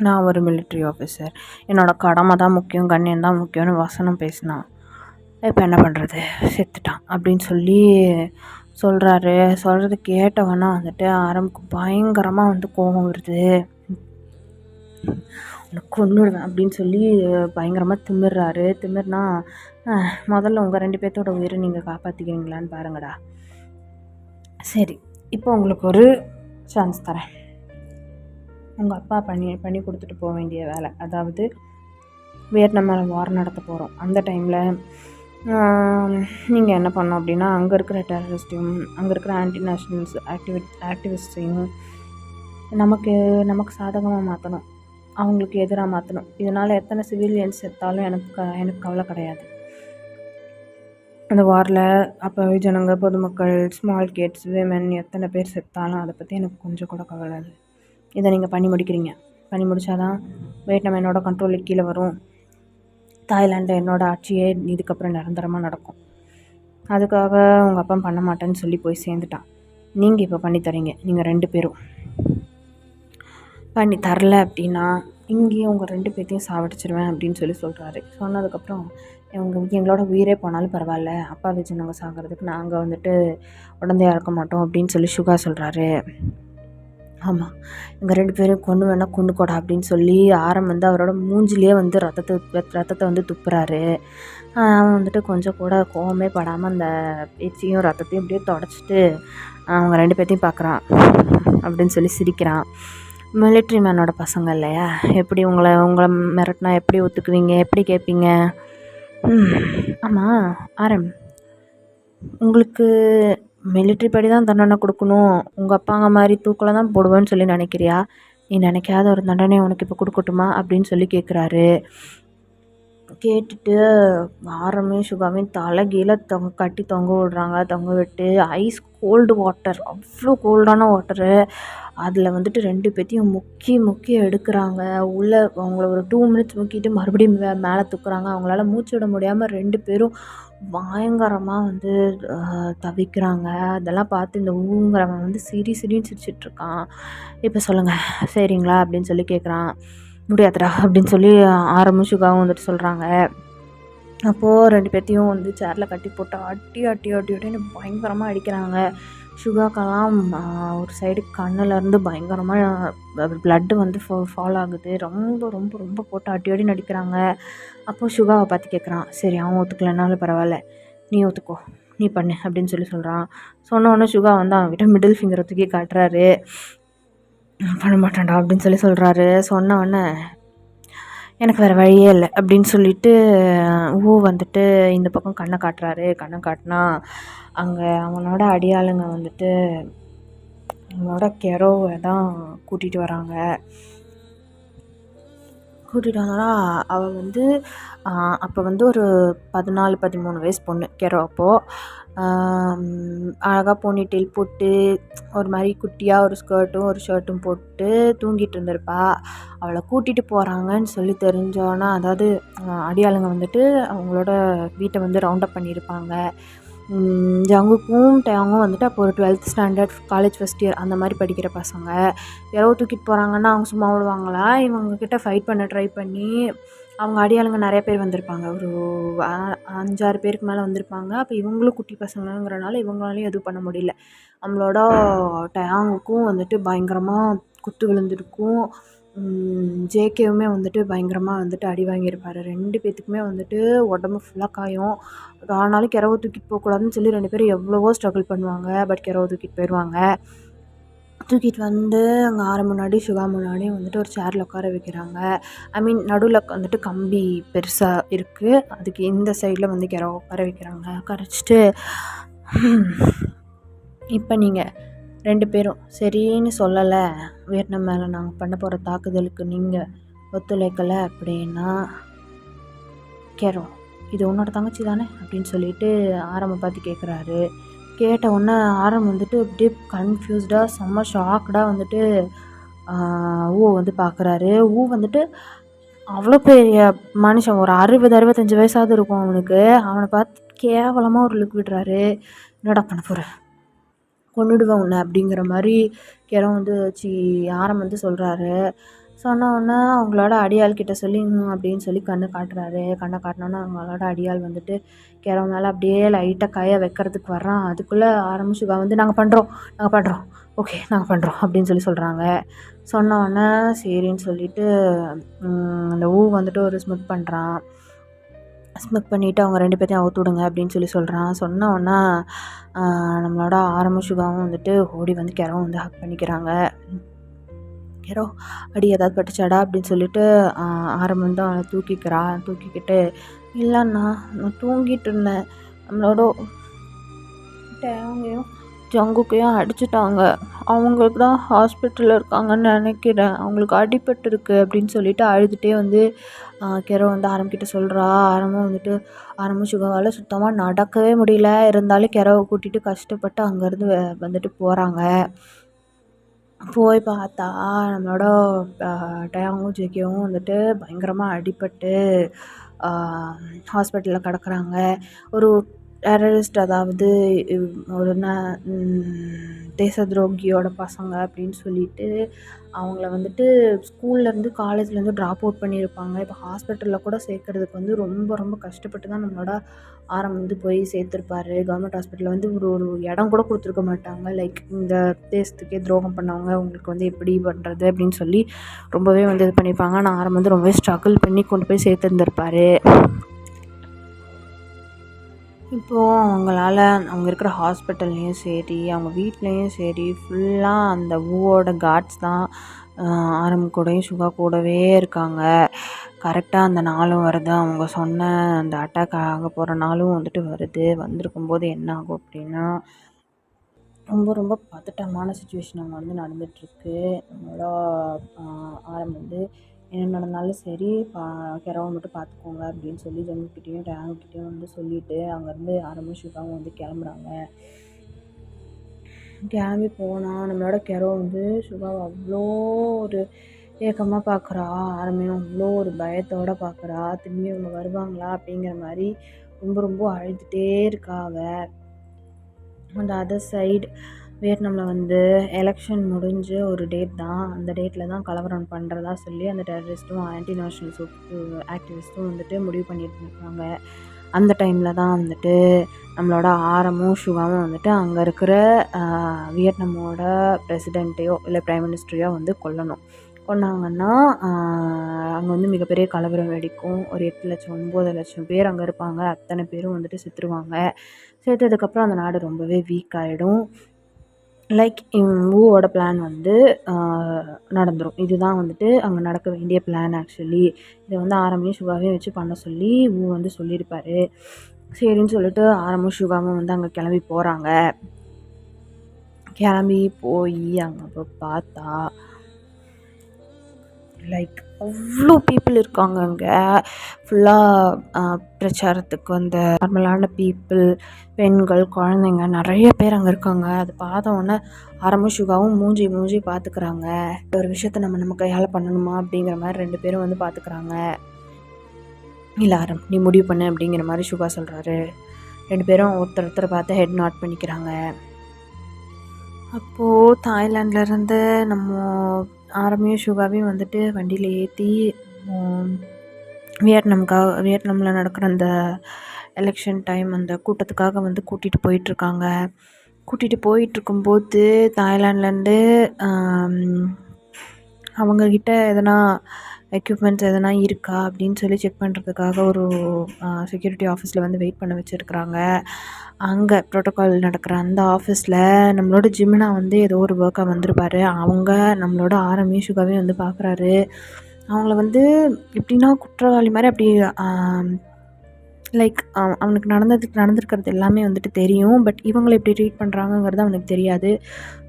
நான் ஒரு மிலிட்ரி ஆஃபீஸர், என்னோடய கடமை தான் முக்கியம், கண்ணியம் தான் முக்கியம்னு வசனம் பேசினான். இப்போ என்ன பண்ணுறது, செத்துட்டான் அப்படின்னு சொல்கிறாரு. சொல்கிறது கேட்டவனா வந்துட்டு ஆரம்புக்கு பயங்கரமாக வந்து கோபம் வருது. உனக்கு கொன்னுடுவேன் அப்படின்னு சொல்லி பயங்கரமாக திமிர்றாரு. திமிர்னா முதல்ல உங்கள் 2 பேர்த்தோட உயிரை நீங்கள் காப்பாற்றிக்கிறீங்களான்னு பாருங்கடா. சரி, இப்போ உங்களுக்கு ஒரு சான்ஸ் தரேன். உங்கள் அப்பா பண்ணி கொடுத்துட்டு போக வேண்டிய வேலை, அதாவது வியட்நாமில் வார் நடத்த போகிறோம். அந்த டைமில் நீங்கள் என்ன பண்ணோம் அப்படின்னா, அங்கே இருக்கிற டெரரிஸ்ட்டையும் அங்கே இருக்கிற ஆன்டி நேஷனல்ஸ் ஆக்டிவிஸ்டையும் நமக்கு சாதகமாக மாற்றணும், அவங்களுக்கு எதிராக மாற்றணும். இதனால் எத்தனை சிவிலியன்ஸ் செத்தாலும் எனக்கு கவலை கிடையாது. அந்த வாரில் அப்போ ஜனங்க, பொதுமக்கள், ஸ்மால் கிட்ஸ், விமென் எத்தனை பேர் செத்தாலும் அதை பற்றி எனக்கு கொஞ்சம் கூட கவலை இல்லை. இதை நீங்கள் பண்ணி முடிக்கிறீங்க. பண்ணி முடித்தாதான் வியட்நாம் என்னோடய கண்ட்ரோலுக்கு கீழே வரும். தாய்லாண்டு என்னோடய ஆட்சியே இதுக்கப்புறம் நிரந்தரமாக நடக்கும். அதுக்காக உங்கள் அப்பா பண்ண மாட்டேன்னு சொல்லி போய் சேர்ந்துட்டான். நீங்கள் இப்போ பண்ணித்தரீங்க. நீங்கள் 2 பேரும் பண்ணி தரல அப்படின்னா இங்கேயும் உங்கள் 2 பேர்த்தையும் சாவடிச்சிருவேன் அப்படின்னு சொல்கிறாரு. சொன்னதுக்கப்புறம் எங்களோட உயிரே போனாலும் பரவாயில்ல, அப்பா வச்சு நாங்கள் சாகிறதுக்கு நாங்கள் வந்துட்டு உடந்தையாக இருக்க மாட்டோம் அப்படின்னு சொல்லி சுகா சொல்கிறாரு. ஆமாம், எங்கள் 2 பேரும் கொண்டு வேணால் கொண்டுக்கோடா அப்படின்னு சொல்லி ஆரம் வந்து அவரோட மூஞ்சிலே வந்து ரத்தத்தை வந்து துப்புறாரு. அவன் வந்துட்டு கொஞ்சம் கூட கோவமே படாமல் அந்த பேச்சையும் ரத்தத்தையும் அப்படியே தொடச்சிட்டு அவங்க 2 பேர்த்தையும் பார்க்குறான் அப்படின்னு சொல்லி சிரிக்கிறான். மிலிட்ரி மேனோட பசங்க இல்லையா, எப்படி உங்களை மிரட்டினா எப்படி ஒத்துக்குவீங்க, எப்படி கேட்பீங்க? ஆமாம் ஆரம், உங்களுக்கு மிலிட்ரி படி தான் தண்டனை கொடுக்கணும், உங்கள் அப்பாங்க மாதிரி தூக்கில் தான் போடுவேன்னு சொல்லி நினைக்கிறியா? நீ நினைக்காத ஒரு தண்டனை உனக்கு இப்போ கொடுக்கட்டுமா அப்படின்னு சொல்லி கேட்குறாரு. கேட்டுட்டு ஆரமே சுகாவையும் தலை கீழே கட்டி தொங்க விடுறாங்க. தொங்க விட்டு ஐஸ் கோல்டு வாட்டர், அவ்வளோ கோல்டான வாட்டரு, அதில் வந்துட்டு 2 பேர்த்தையும் முக்கி எடுக்கிறாங்க. உள்ளே அவங்கள ஒரு 2 மினிட்ஸ் முக்கிட்டு மறுபடியும் மேலே தூக்குறாங்க. அவங்களால மூச்சு விட முடியாமல் 2 பேரும் பயங்கரமாக வந்து தவிக்கிறாங்க. அதெல்லாம் பார்த்து இந்த ஊங்கிறவன் வந்து சிரின்னு சிரிச்சிட்ருக்கான். இப்போ சொல்லுங்கள் சரிங்களா அப்படின்னு சொல்லி கேட்குறான். முடியாதுடா அப்படின்னு சொல்லி ஆரமும் சுகாவும் வந்துட்டு சொல்கிறாங்க. அப்போது 2 பேர்த்தையும் வந்து சேரில் கட்டி போட்டு அட்டின்னு பயங்கரமாக அடிக்கிறாங்க. சுகாக்கெல்லாம் ஒரு சைடு கண்ணிலேருந்து பயங்கரமாக ப்ளட்டு வந்து ஃபால் ஆகுது. ரொம்ப ரொம்ப ரொம்ப போட்டு அடின்னு அடிக்கிறாங்க. அப்போது சுகாவை பார்த்து கேட்குறான், சரி அவன் ஒத்துக்கலைனாலும் பரவாயில்ல, நீ ஒத்துக்கோ, நீ பண்ணு அப்படின்னு சொல்கிறான். சொன்னோடனே சுகா வந்து அவன்கிட்ட மிடில் ஃபிங்கரை தூக்கி காட்டுறாரு. பண்ண மாட்டேன்டா அப்படின்னு சொல்கிறாரு. சொன்னவொடனே எனக்கு வேறு வழியே இல்லை அப்படின்னு சொல்லிட்டு வந்துட்டு இந்த பக்கம் கண்ணை காட்டுறாரு. கண்ணை காட்டினா அங்கே அவனோட அடியாளுங்க வந்துட்டு அவனோட கெரோவை தான் கூட்டிகிட்டு வராங்க. கூட்டிகிட்டு வந்தானா அவள் வந்து அப்போ வந்து ஒரு 14-13 வயசு பொண்ணு கெரோ. அப்போது அழகாக போனிடெயில் போட்டு ஒரு மாதிரி குட்டியாக ஒரு ஸ்கர்ட்டும் ஒரு ஷர்ட்டும் போட்டு தூங்கிட்டு இருந்திருப்பா. அவளை கூட்டிகிட்டு போகிறாங்கன்னு சொல்லி தெரிஞ்சோன்னா, அதாவது அடியாளுங்க வந்துட்டு அவங்களோட வீட்டை வந்து ரவுண்டப் பண்ணியிருப்பாங்க. ஜங்குக்கும் டேங்கும் வந்துட்டு அப்போ ஒரு 12th standard college first year அந்த மாதிரி படிக்கிற பசங்க. யாரோ தூக்கிட்டு போகிறாங்கன்னா அவங்க சும்மா விடுவாங்களா? இவங்கக்கிட்ட ஃபைட் பண்ண ட்ரை பண்ணி அவங்க அடியாளுங்க நிறைய பேர் வந்திருப்பாங்க. ஒரு 5-6 பேருக்கு மேலே வந்திருப்பாங்க. அப்போ இவங்களும் குட்டி பசங்கங்கிறனால இவங்களாலையும் எதுவும் பண்ண முடியல. நம்மளோட டேங்குக்கும் வந்துட்டு பயங்கரமாக குத்து விழுந்திருக்கும். ஜேகேவுமே வந்துட்டு பயங்கரமாக வந்துட்டு அடி வாங்கியிருப்பார். 2 பேர்த்துக்குமே வந்துட்டு உடம்பு ஃபுல்லாக காயம். ஆனாலும் கெரவை தூக்கிட்டு போகக்கூடாதுன்னு சொல்லி 2 பேரும் எவ்வளவோ ஸ்ட்ரகிள் பண்ணுவாங்க. பட் கெரவை தூக்கிட்டு போயிடுவாங்க. தூக்கிட்டு வந்து அங்கே முன்னாடி சுகா முன்னாடியும் வந்துட்டு ஒரு சேரில் உட்கார வைக்கிறாங்க. ஐ மீன் நடுவில் வந்துட்டு கம்பி பெருசாக இருக்குது. அதுக்கு இந்த சைடில் வந்து கெரவ உட்கார வைக்கிறாங்க. உட்கார வச்சுட்டு இப்போ நீங்கள் 2 பேரும் சரின்னு சொல்லலை, வியட்நாம் மேலே நாங்கள் பண்ண போகிற தாக்குதலுக்கு நீங்கள் ஒத்துழைக்கலை அப்படின்னா, கெரோ இது உன்னோட தங்கச்சி தானே அப்படின்னு சொல்லிட்டு ஆரம்பை பார்த்து கேட்குறாரு. கேட்ட உடனே ஆரம் வந்துட்டு அப்படியே கன்ஃபியூஸ்டாக செம்ம ஷாக்டாக வந்துட்டு வந்து பார்க்குறாரு. வந்துட்டு அவ்வளோ பெரிய மனுஷன், ஒரு 60-65 வயசாவது இருக்கும் அவனுக்கு. அவனை பார்த்து கேவலமாக ஒரு லுக் விடுறாரு. என்னடா பண்ண போகிற, கொன்னுடுவேன் உன்னை அப்படிங்கிற மாதிரி கெரம் வந்து ஆரம் வந்து சொல்கிறாரு. சொன்ன உடனே அவங்களோட அடியாள் கிட்ட சொல்லி அப்படின்னு சொல்லி கண்ணை காட்டினோன்னா அவங்களோட அடியாள் வந்துட்டு கெரம் மேலே அப்படியே லைட்டாக கையை வைக்கிறதுக்கு வர்றான். அதுக்குள்ளே ஆரம்பிச்சுக்கா வந்து நாங்கள் பண்ணுறோம் ஓகே நாங்கள் பண்ணுறோம் அப்படின்னு சொல்கிறாங்க. சொன்ன உடனே சரின்னு சொல்லிட்டு அந்த வந்துட்டு ஒரு ஸ்மிக் பண்ணுறான். ஸ்மிக் பண்ணிவிட்டு அவங்க 2 பேர்த்தையும் அவுத்து விடுங்க அப்படின்னு சொல்கிறான். சொன்ன உடனே நம்மளோட சுகாவும் வந்துட்டு ஓடி வந்து கெரவும் வந்து ஹக் பண்ணிக்கிறாங்க. கெரோ அடி ஏதாவது பட்டுச்சாடா அப்படின்னு சொல்லிட்டு ஆரம் வந்து அவனை தூக்கிக்கிட்டு இல்லைண்ணா நான் தூங்கிட்டு இருந்தேன், நம்மளோட டேங்கையும் ஜங்குக்கையும் அடிச்சுட்டாங்க, அவங்களுக்கு தான் ஹாஸ்பிட்டலில் இருக்காங்கன்னு நினைக்கிறேன், அவங்களுக்கு அடிபட்டுருக்கு அப்படின்னு சொல்லிட்டு அழுதுகிட்டே வந்து கெரோ வந்து ஆரம்பிக்கிட்ட சொல்கிறா. ஆரம்பம் வந்துட்டு சுகாவால் சுத்தமாக நடக்கவே முடியல, இருந்தாலும் கெரோவை கூட்டிகிட்டு கஷ்டப்பட்டு அங்கேருந்து வந்துட்டு போகிறாங்க. போய் பார்த்தா நம்மளோட டயாங்கும் ஜெக்கியும் வந்துட்டு பயங்கரமாக அடிபட்டு ஹாஸ்பிட்டலில் கிடக்குறாங்க. ஒரு டெரரிஸ்ட், அதாவது ஒரு தேச துரோகியோட பசங்க அப்படின்னு சொல்லிட்டு அவங்கள வந்துட்டு ஸ்கூல்லேருந்து காலேஜ்லேருந்து ட்ராப் அவுட் பண்ணியிருப்பாங்க. இப்போ ஹாஸ்பிட்டலில் கூட சேர்க்குறதுக்கு வந்து ரொம்ப ரொம்ப கஷ்டப்பட்டு தான் நம்மளோட ஆரம் வந்து போய் சேர்த்துருப்பாரு. கவர்மெண்ட் ஹாஸ்பிட்டலில் வந்து ஒரு இடம் கூட கொடுத்துருக்க மாட்டாங்க. லைக் இந்த தேசத்துக்கே துரோகம் பண்ணவங்க உங்களுக்கு வந்து எப்படி பண்ணுறது அப்படின்னு சொல்லி ரொம்பவே வந்து இது பண்ணியிருப்பாங்க. ஆனால் ஆரம் வந்து ரொம்பவே ஸ்ட்ரகிள் பண்ணி கொண்டு போய் சேர்த்துருந்துருப்பார். இப்போது அவங்களால அவங்க இருக்கிற ஹாஸ்பிட்டல்லையும் சரி, அவங்க வீட்லேயும் சரி, ஃபுல்லாக அந்த ஊவோட கார்ட்ஸ் தான் ஆரம் கூடயும் சுகா கூடவே இருக்காங்க. கரெக்டாக அந்த நாளும் வருது, அவங்க சொன்ன அந்த அட்டாக் ஆக போகிற நாளும் வந்துட்டு வருது. வந்திருக்கும்போது என்ன ஆகும் அப்படின்னா, ரொம்ப ரொம்ப பதட்டமான சுச்சுவேஷன் அங்கே வந்து நடந்துகிட்ருக்கு. நம்மளோட ஆரம் வந்து என்ன நடந்தாலும் சரி கெரவை மட்டும் பார்த்துக்கோங்க அப்படின்னு சொல்லி ஜம்முக்கிட்டேயும் டேங்குக்கிட்டேயும் வந்து சொல்லிவிட்டு அங்கேருந்து சுகாவும் வந்து கிளம்புறாங்க. கிளம்பி போனால் நம்மளோட கெரவை வந்து சுகாவை அவ்வளோ ஒரு ஏக்கமாக பார்க்குறா. ஆரம்பியும் அவ்வளோ ஒரு பயத்தோடு பார்க்குறா. திரும்பி அவங்க வருவாங்களா அப்படிங்கிற மாதிரி ரொம்ப ரொம்ப அழுதுகிட்டே இருக்கா அவள். அந்த அதர் சைடு வியட்நாமில் வந்து எலெக்ஷன் முடிஞ்சு ஒரு டேட் தான், அந்த டேட்டில் தான் கலவரம் பண்ணுறதா சொல்லி அந்த டெரரிஸ்ட்டும் ஆன்டி நேஷனல் ஆக்டிவிஸ்ட்டும் வந்துட்டு முடிவு பண்ணியிருந்துருக்காங்க. அந்த டைமில் தான் வந்துட்டு நம்மளோட ஆரமும் சுகாவும் வந்துட்டு அங்கே இருக்கிற வியட்நாமோட பிரசிடெண்ட்டையோ இல்லை ப்ரைம் மினிஸ்டரையோ வந்து கொன்னாங்கன்னா அங்கே வந்து மிகப்பெரிய கலவரம் வெடிக்கும். ஒரு 8 லட்சம் 9 லட்சம் பேர் அங்கே இருப்பாங்க. அத்தனை பேரும் வந்துட்டு செத்துருவாங்க. செத்ததுக்கப்புறம் அந்த நாடு ரொம்பவே வீக் ஆகிடும். லைக் ஊவோட பிளான் வந்து நடந்துடும். இதுதான் வந்துட்டு அங்கே நடக்க வேண்டிய பிளான். ஆக்சுவலி இதை வந்து ஆரம்பியும் சுகாவையும் வச்சு பண்ண சொல்லி வந்து சொல்லியிருப்பார். சரின்னு சொல்லிட்டு ஆரம்பம் சுகாவும் வந்து அங்கே கிளம்பி போகிறாங்க. கிளம்பி போய் அங்கே போய் பார்த்தா லைக் அவ்வளோ பீப்புள் இருக்காங்க அங்கே. ஃபுல்லாக பிரச்சாரத்துக்கு வந்த நார்மலான பீப்புள், பெண்கள், குழந்தைங்க நிறைய பேர் அங்கே இருக்காங்க. அதை பார்த்தோன்னே ஆரம்பம் சுகாவும் மூஞ்சி பார்த்துக்கிறாங்க. ஒரு விஷயத்த நம்ம கையால் பண்ணணுமா அப்படிங்கிற மாதிரி 2 பேரும் வந்து பார்த்துக்கிறாங்க. இல்லை ஆரம் நீ முடிவு பண்ணு அப்படிங்கிற மாதிரி சுகா சொல்கிறாரு. 2 பேரும் ஒருத்தர் பார்த்து ஹெட் நாட் பண்ணிக்கிறாங்க. அப்போது தாய்லாண்ட்லேருந்து நம்ம ஆரம்பியும் சுகாவையும் வந்துட்டு வண்டியில் ஏற்றி வியட்நாமில் நடக்கிற அந்த எலெக்ஷன் டைம் அந்த கூட்டத்துக்காக வந்து கூட்டிகிட்டு போயிட்டுருக்காங்க. கூட்டிகிட்டு போயிட்டுருக்கும்போது தாய்லாண்ட்லேருந்து அவங்கக்கிட்ட எதனா எக்யூப்மெண்ட்ஸ் எதனா இருக்கா அப்படின்னு சொல்லி செக் பண்ணுறதுக்காக ஒரு செக்யூரிட்டி ஆஃபீஸில் வந்து வெயிட் பண்ண வச்சுருக்குறாங்க. அங்கே ப்ரோட்டோக்கால் நடக்கிற அந்த ஆஃபீஸில் நம்மளோட ஜிமினா வந்து ஏதோ ஒரு ஒர்க்காக வந்திருப்பார். அவங்க நம்மளோட ஆரம்பி சுகாவே வந்து பார்க்குறாரு. அவங்கள வந்து எப்படின்னா குற்றவாளி மாதிரி அப்படி லைக் அவனுக்கு நடந்திருக்கிறது எல்லாமே வந்துட்டு தெரியும். பட் இவங்களை எப்படி ட்ரீட் பண்ணுறாங்கங்கிறது அவனுக்கு தெரியாது.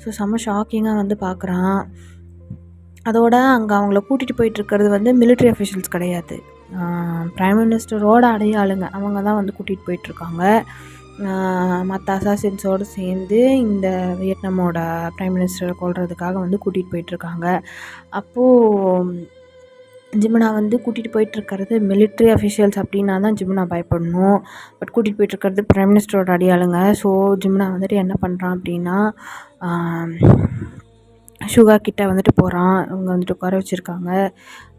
ஸோ செம்ம ஷாக்கிங்காக வந்து பார்க்குறான். அதோட அங்கே அவங்கள கூட்டிகிட்டு போயிட்டுருக்கிறது வந்து மிலிட்ரி அஃபிஷியல்ஸ் கிடையாது, ப்ரைம் மினிஸ்டரோட அடையாளுங்க. அவங்க தான் வந்து கூட்டிகிட்டு போயிட்டுருக்காங்க. மற்ற அசாசின்ஸோடு சேர்ந்து இந்த வியட்நாமோட ப்ரைம் மினிஸ்டரை கொல்றதுக்காக வந்து கூட்டிகிட்டு போயிட்டுருக்காங்க. அப்போது ஜிமினா வந்து கூட்டிகிட்டு போயிட்டுருக்கிறது மிலிட்ரி அஃபிஷியல்ஸ் அப்படின்னா தான் ஜிமினா பயப்படணும். பட் கூட்டிகிட்டு போயிட்டுருக்கிறது ப்ரைம் மினிஸ்டரோட அடியாளுங்க. ஸோ ஜிமினா வந்துட்டு என்ன பண்ணுறான் அப்படின்னா சுகா கிட்ட வந்துட்டு போகிறான். அவங்க வந்துட்டு உட்கார வச்சுருக்காங்க.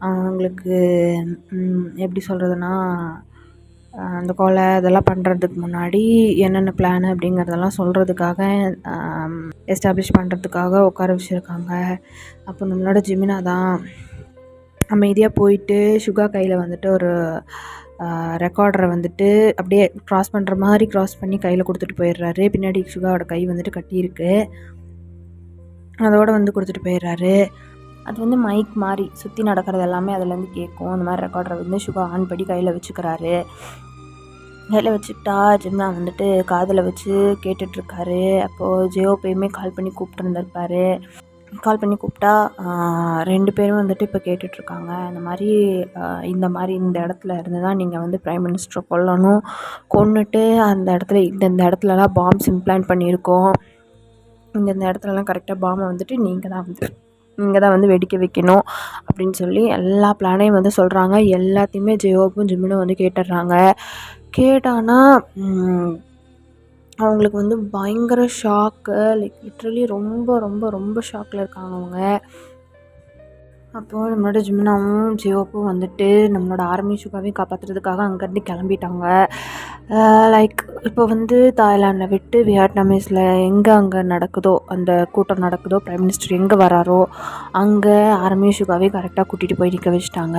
அவங்களுக்கு எப்படி சொல்கிறதுனா அந்த கொலை இதெல்லாம் பண்ணுறதுக்கு முன்னாடி என்னென்ன பிளான் அப்படிங்கிறதெல்லாம் சொல்கிறதுக்காக எஸ்டாப்ளிஷ் பண்ணுறதுக்காக உட்கார வச்சுருக்காங்க. அப்போ நம்மளோட ஜிமினா தான் அமைதியாக போயிட்டு சுகா கையில் வந்துட்டு ஒரு ரெக்கார்டரை வந்துட்டு அப்படியே க்ராஸ் பண்ணுற மாதிரி க்ராஸ் பண்ணி கையில் கொடுத்துட்டு போயிடுறாரு. பின்னாடி சுகாவோட கை வந்துட்டு கட்டியிருக்கு. அதோடு வந்து கொடுத்துட்டு போயிடுறாரு. அது வந்து மைக் மாதிரி சுற்றி நடக்கிறது எல்லாமே அதுலேருந்து கேட்கும். அந்த மாதிரி ரெக்கார்டரை வந்து சுகா ஆன் பண்ணி கையில் வச்சுக்கிறாரு. கையில் வச்சுக்கிட்டா ஜிம்னா வந்துட்டு காதில் வச்சு கேட்டுட்ருக்காரு. அப்போது ஜியோப்பையுமே கால் பண்ணி கூப்பிட்டுருந்துருப்பாரு. கால் பண்ணி கூப்பிட்டா 2 பேரும் வந்துட்டு இப்போ கேட்டுட்ருக்காங்க. இந்த மாதிரி இந்த இடத்துல இருந்து தான் நீங்கள் வந்து ப்ரைம் மினிஸ்டரை கொல்லணும், கொன்னுட்டு அந்த இடத்துல இந்த இடத்துலலாம் பாம்ஸ் இம்ப்ளான்ட் பண்ணியிருக்கோம், இந்த இடத்துலலாம் கரெக்டாக பாம்பை வந்துட்டு நீங்கள் தான் வந்து வெடிக்க வைக்கணும் அப்படின்னு சொல்லி எல்லா பிளானையும் வந்து சொல்கிறாங்க. எல்லாத்தையுமே ஜியோப்பும் ஜிம்மினும் வந்து கேட்டுடுறாங்க. கேட்டானா அவங்களுக்கு வந்து பயங்கர ஷாக்கு. லைக் லிட்ரலி ரொம்ப ரொம்ப ரொம்ப ஷாக்கில் இருக்காங்க அவங்க. அப்போது நம்மளோட ஜிமினாவும் ஜியோப்பும் வந்துட்டு நம்மளோட ஆர்மி சுகாவையும் காப்பாற்றுறதுக்காக அங்கேருந்து கிளம்பிட்டாங்க. லைக் இப்போ வந்து தாய்லாண்டில் விட்டு வியட்நாமீஸில் அங்கே நடக்குதோ அந்த கூட்டம் நடக்குதோ, ப்ரைம் மினிஸ்டர் எங்கே வராரோ அங்கே ஆர்மி சுகாவே கரெக்டாக கூட்டிகிட்டு போய் நிற்க வச்சுட்டாங்க.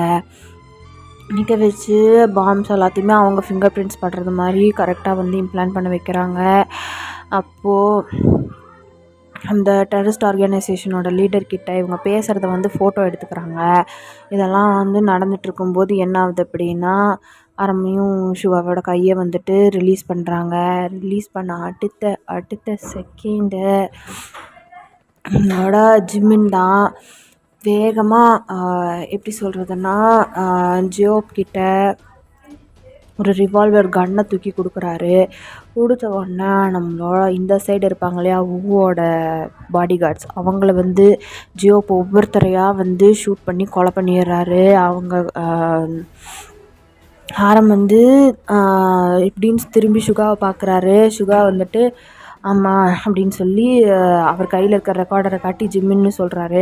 நிற்க வச்சு பாம்ஸ் எல்லாத்தையுமே அவங்க ஃபிங்கர் பிரிண்ட்ஸ் படுறது மாதிரி கரெக்டாக வந்து இம்ப்ளான்ட் பண்ண வைக்கிறாங்க. அப்போது அந்த டெரரிஸ்ட் ஆர்கனைசேஷனோட லீடர்கிட்ட இவங்க பேசுகிறத வந்து ஃபோட்டோ எடுத்துக்கிறாங்க. இதெல்லாம் வந்து நடந்துகிட்ருக்கும்போது என்ன ஆகுது அப்படின்னா ஆரம்பியும் சுகாவோட கையை வந்துட்டு ரிலீஸ் பண்ணுறாங்க. ரிலீஸ் பண்ண அடுத்த செகண்டு என்னோட ஜிம்மின் தான் வேகமாக எப்படி சொல்கிறதுன்னா ஜியோப் கிட்ட ஒரு ரிவால்வர் கன்னை தூக்கி கொடுக்குறாரு. கொடுத்த உடனே நம்மளோட இந்த சைடு இருப்பாங்க இல்லையா ஊவோட பாடி கார்ட்ஸ், அவங்கள வந்து ஜியோப் ஒவ்வொருத்தரையாக வந்து ஷூட் பண்ணி கொலை பண்ணிடுறாரு. அவங்க வந்து இப்படின்னு திரும்பி சுகாவை பார்க்குறாரு. சுகா வந்துட்டு ஆமாம் அப்படின்னு சொல்லி அவர் கையில் இருக்கிற ரெக்கார்டரை காட்டி ஜிம்மின்னு சொல்கிறாரு.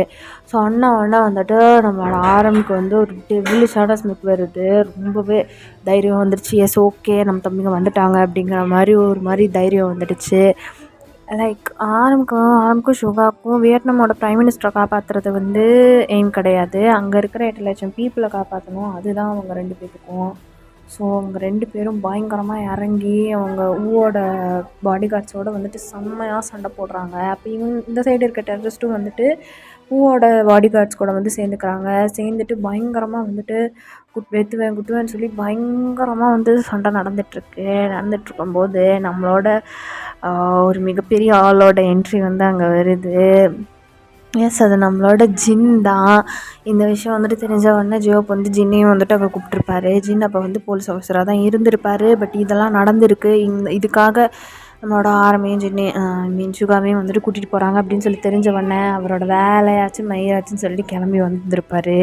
ஸோ அண்ணா வந்துட்டு நம்மளோட ஆரம்புக்கு வந்து ஒரு டெவிலிஷான ஸ்மித் வருது. ரொம்பவே தைரியம் வந்துடுச்சு. எஸ் ஓகே நம்ம தம்பிங்க வந்துட்டாங்க அப்படிங்கிற மாதிரி ஒரு மாதிரி தைரியம் வந்துடுச்சு. லைக் ஆரம்புக்கும் சுகாவுக்கும் வியட்நாமோட ப்ரைம் மினிஸ்டரை காப்பாற்றுறது வந்து எய்ம் கிடையாது. அங்கே இருக்கிற 8 லட்சம் பீப்புளை காப்பாற்றணும், அதுதான் அவங்க 2 பேத்துக்கும். ஸோ அவங்க 2 பேரும் பயங்கரமாக இறங்கி அவங்க ஊவோட பாடி கார்ட்ஸோடு வந்துட்டு செம்மையாக சண்டை போடுறாங்க. அப்போ இந்த சைடு இருக்க டெரரிஸ்ட்டும் வந்துட்டு ஊவோட பாடி கார்ட்ஸ் கூட வந்து சேர்ந்துட்டு பயங்கரமாக வந்துட்டு குட்டுவேன்னு சொல்லி பயங்கரமாக வந்து சண்டை நடந்துகிட்ருக்கும்போது நம்மளோட ஒரு மிகப்பெரிய ஆளோட என்ட்ரி வந்து அங்கே வருது. எஸ் அது நம்மளோட ஜின் தான். இந்த விஷயம் வந்துட்டு தெரிஞ்ச உடனே ஜியோப் வந்து ஜின்னையும் வந்துட்டு அங்கே கூப்பிட்ருப்பாரு. ஜின் அப்போ வந்து போலீஸ் ஆஃபீஸராக தான் இருந்திருப்பார். பட் இதெல்லாம் நடந்திருக்கு. இதுக்காக நம்மளோட ஆரம்பியும் ஜின்னையும் சுகாவையும் வந்துட்டு கூட்டிகிட்டு போகிறாங்க அப்படின்னு சொல்லி தெரிஞ்ச உடனே அவரோட வேலையாச்சும் மயிராச்சுன்னு சொல்லிட்டு கிளம்பி வந்திருப்பார்.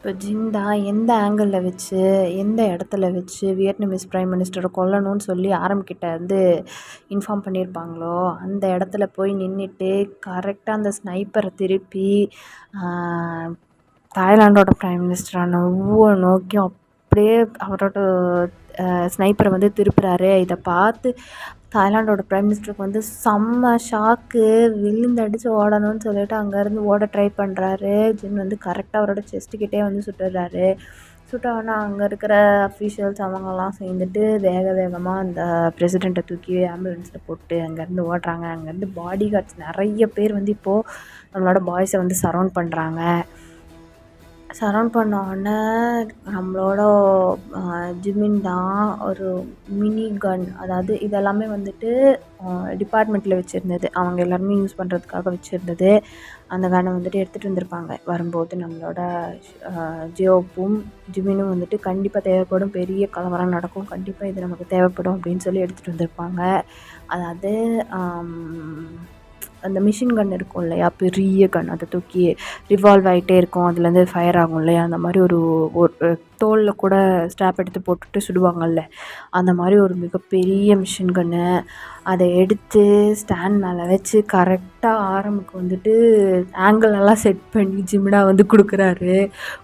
இப்போ ஜிந்தா எந்த ஆங்கிளில் வச்சு எந்த இடத்துல வச்சு வியட்நாமீஸ் ப்ரைம் மினிஸ்டரை கொல்லணும்னு சொல்லி ஆரம்பிக்கிட்ட வந்து இன்ஃபார்ம் பண்ணியிருப்பாங்களோ அந்த இடத்துல போய் நின்றுட்டு கரெக்டாக அந்த ஸ்னைப்பரை திருப்பி தாய்லாண்டோட ப்ரைம் மினிஸ்டரான ஊவை நோக்கி அப்படியே அவரோட ஸ்னைப்பரை வந்து திருப்புறாரு. இதை பார்த்து தாய்லாண்டோட பிரைம் மினிஸ்டருக்கு வந்து செம்ம ஷாக்கு. விழுந்தடிச்சு ஓடணும்னு சொல்லிட்டு அங்கேருந்து ஓட ட்ரை பண்ணுறாரு. ஜின் வந்து கரெக்டாக அவரோட செஸ்ட்டுக்கிட்டே வந்து சுட்டுறாரு. சுட்டோன்னா அங்கே இருக்கிற அஃபீஷியல்ஸ் அவங்கெல்லாம் சேர்ந்துட்டு வேகமாக அந்த பிரசிடெண்ட்டை தூக்கி ஆம்புலன்ஸில் போட்டு அங்கேருந்து ஓடுறாங்க. அங்கேருந்து பாடி கார்ட்ஸ் நிறைய பேர் வந்து இப்போது நம்மளோட பாய்ஸை வந்து சரவுண்ட் பண்ணுறாங்க. சரவுண்ட் பண்ண உடனே நம்மளோட ஜிமின் தான் ஒரு மினி கன், அதாவது இதெல்லாமே வந்துட்டு டிபார்ட்மெண்ட்டில் வச்சுருந்தது, அவங்க எல்லாருமே யூஸ் பண்ணுறதுக்காக வச்சுருந்தது. அந்த கன்னை வந்துட்டு எடுத்துகிட்டு வந்திருப்பாங்க. வரும்போது நம்மளோட ஜியோப்பும் ஜிமினும் வந்துட்டு கண்டிப்பாக தேவைப்படும், பெரிய கலவரம் நடக்கும், கண்டிப்பாக இது நமக்கு தேவைப்படும் அப்படின்னு சொல்லி எடுத்துகிட்டு வந்திருப்பாங்க. அதாவது அந்த மிஷின் கன் இருக்கும் இல்லையா, பெரிய கன், அதை தூக்கி ரிவால்வ் ஆகிட்டே இருக்கும், அதுலேருந்து ஃபயர் ஆகும் இல்லையா, அந்த மாதிரி ஒரு தோலில் கூட ஸ்ட்ராப் எடுத்து போட்டுட்டு சுடுவாங்கல்ல, அந்த மாதிரி ஒரு மிகப்பெரிய மிஷின் கன்னு. அதை எடுத்து ஸ்டாண்ட் மேலே வச்சு கரெக்டாக ஆரம்புக்கு வந்துட்டு ஆங்கிளெல்லாம் செட் பண்ணி ஜிம்னா வந்து கொடுக்குறாரு.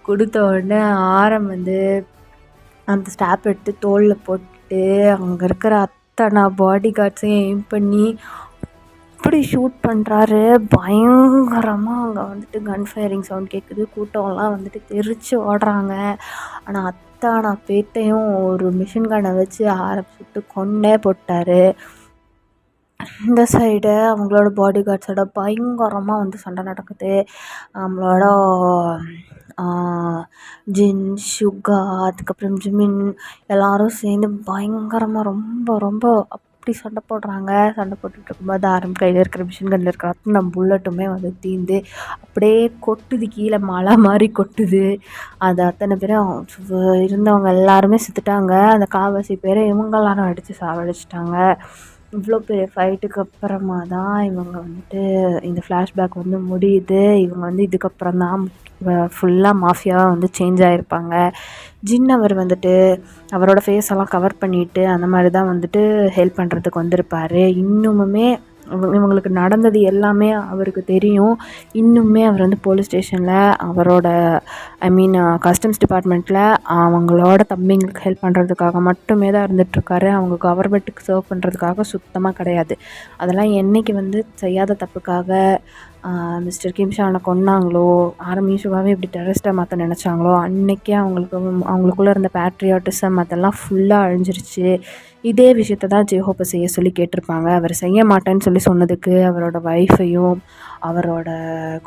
கொடுத்த உடனே ஆரம் வந்து அந்த ஸ்டாப் எடுத்து தோலில் போட்டு அங்கே இருக்கிற அத்தனை பாடி கார்ட்ஸையும் எய்ம் பண்ணி அப்படி ஷூட் பண்ணுறாரு. பயங்கரமாக அங்கே வந்துட்டு கன் ஃபயரிங் சவுண்ட் கேட்குது. கூட்டம்லாம் வந்துட்டு தெரிச்சு ஓடுறாங்க. ஆனால் அத்தனை பேர்த்தையும் ஒரு மிஷின் கன்னை வச்சு ஆரம்பிச்சுட்டு கொன்னே போட்டார். இந்த சைடு அவங்களோட பாடி கார்ட்ஸோட பயங்கரமாக வந்து சண்டை நடக்குது. நம்மளோட ஜின், சுகா, அதுக்கப்புறம் ஜிமின் எல்லாரும் சேர்ந்து பயங்கரமாக ரொம்ப ரொம்ப அப்படி சண்டை போடுறாங்க. சண்டை போட்டுட்டு இருக்கும்போது ஆரம்பி கையில் இருக்கிற மிஷின் கன்னில் இருக்கிற அத்தனை புல்லட்டுமே வந்து தீர்ந்து அப்படியே கொட்டுது, கீழே மழை மாதிரி கொட்டுது. அது அத்தனை பேரும் இருந்தவங்க எல்லாருமே செத்துட்டாங்க. அந்த கால்வாசி பேரை இவங்க எல்லாரும் அடித்து சாவடிச்சிட்டாங்க. இவ்வளோ பெரிய ஃபைட்டுக்கு அப்புறமா தான் இவங்க வந்துட்டு இந்த ஃப்ளாஷ்பேக் வந்து முடியுது. இவங்க வந்து இதுக்கப்புறம் தான் ஃபுல்லாக மாஃபியாவாக வந்து சேஞ்ச் ஆகிருப்பாங்க. ஜின் அவர் வந்துட்டு அவரோட ஃபேஸ் எல்லாம் கவர் பண்ணிவிட்டு அந்த மாதிரி தான் வந்துட்டு ஹெல்ப் பண்ணுறதுக்கு வந்திருப்பார். இன்னுமுமே இவங்களுக்கு நடந்தது எல்லாமே அவருக்கு தெரியும். இன்னுமே அவர் வந்து போலீஸ் ஸ்டேஷனில் அவரோட கஸ்டம்ஸ் டிபார்ட்மெண்ட்டில் அவங்களோட தம்பிங்களுக்கு ஹெல்ப் பண்ணுறதுக்காக மட்டுமே தான் இருந்துகிட்ருக்காரு. அவங்க கவர்மெண்ட்டுக்கு சர்வ் பண்ணுறதுக்காக சுத்தமாக கிடையாது. அதெல்லாம் என்றைக்கு வந்து செய்யாத தப்புக்காக மிஸ்டர் கிம்ஷானை கொன்னாங்களோ, ஆர்மி சுகாவே இப்படி டெரரிஸ்ட்டாக மாற்ற நினச்சாங்களோ, அன்றைக்கே அவங்களுக்குள்ளே இருந்த பேட்ரியாட்டிசம் அதெல்லாம் ஃபுல்லாக அழிஞ்சிருச்சு. இதே விஷயத்த தான் ஜேஹோப்பை செய்ய சொல்லி கேட்டிருப்பாங்க. அவர் செய்ய மாட்டேன்னு சொல்லி சொன்னதுக்கு அவரோட ஒய்ஃபையும் அவரோட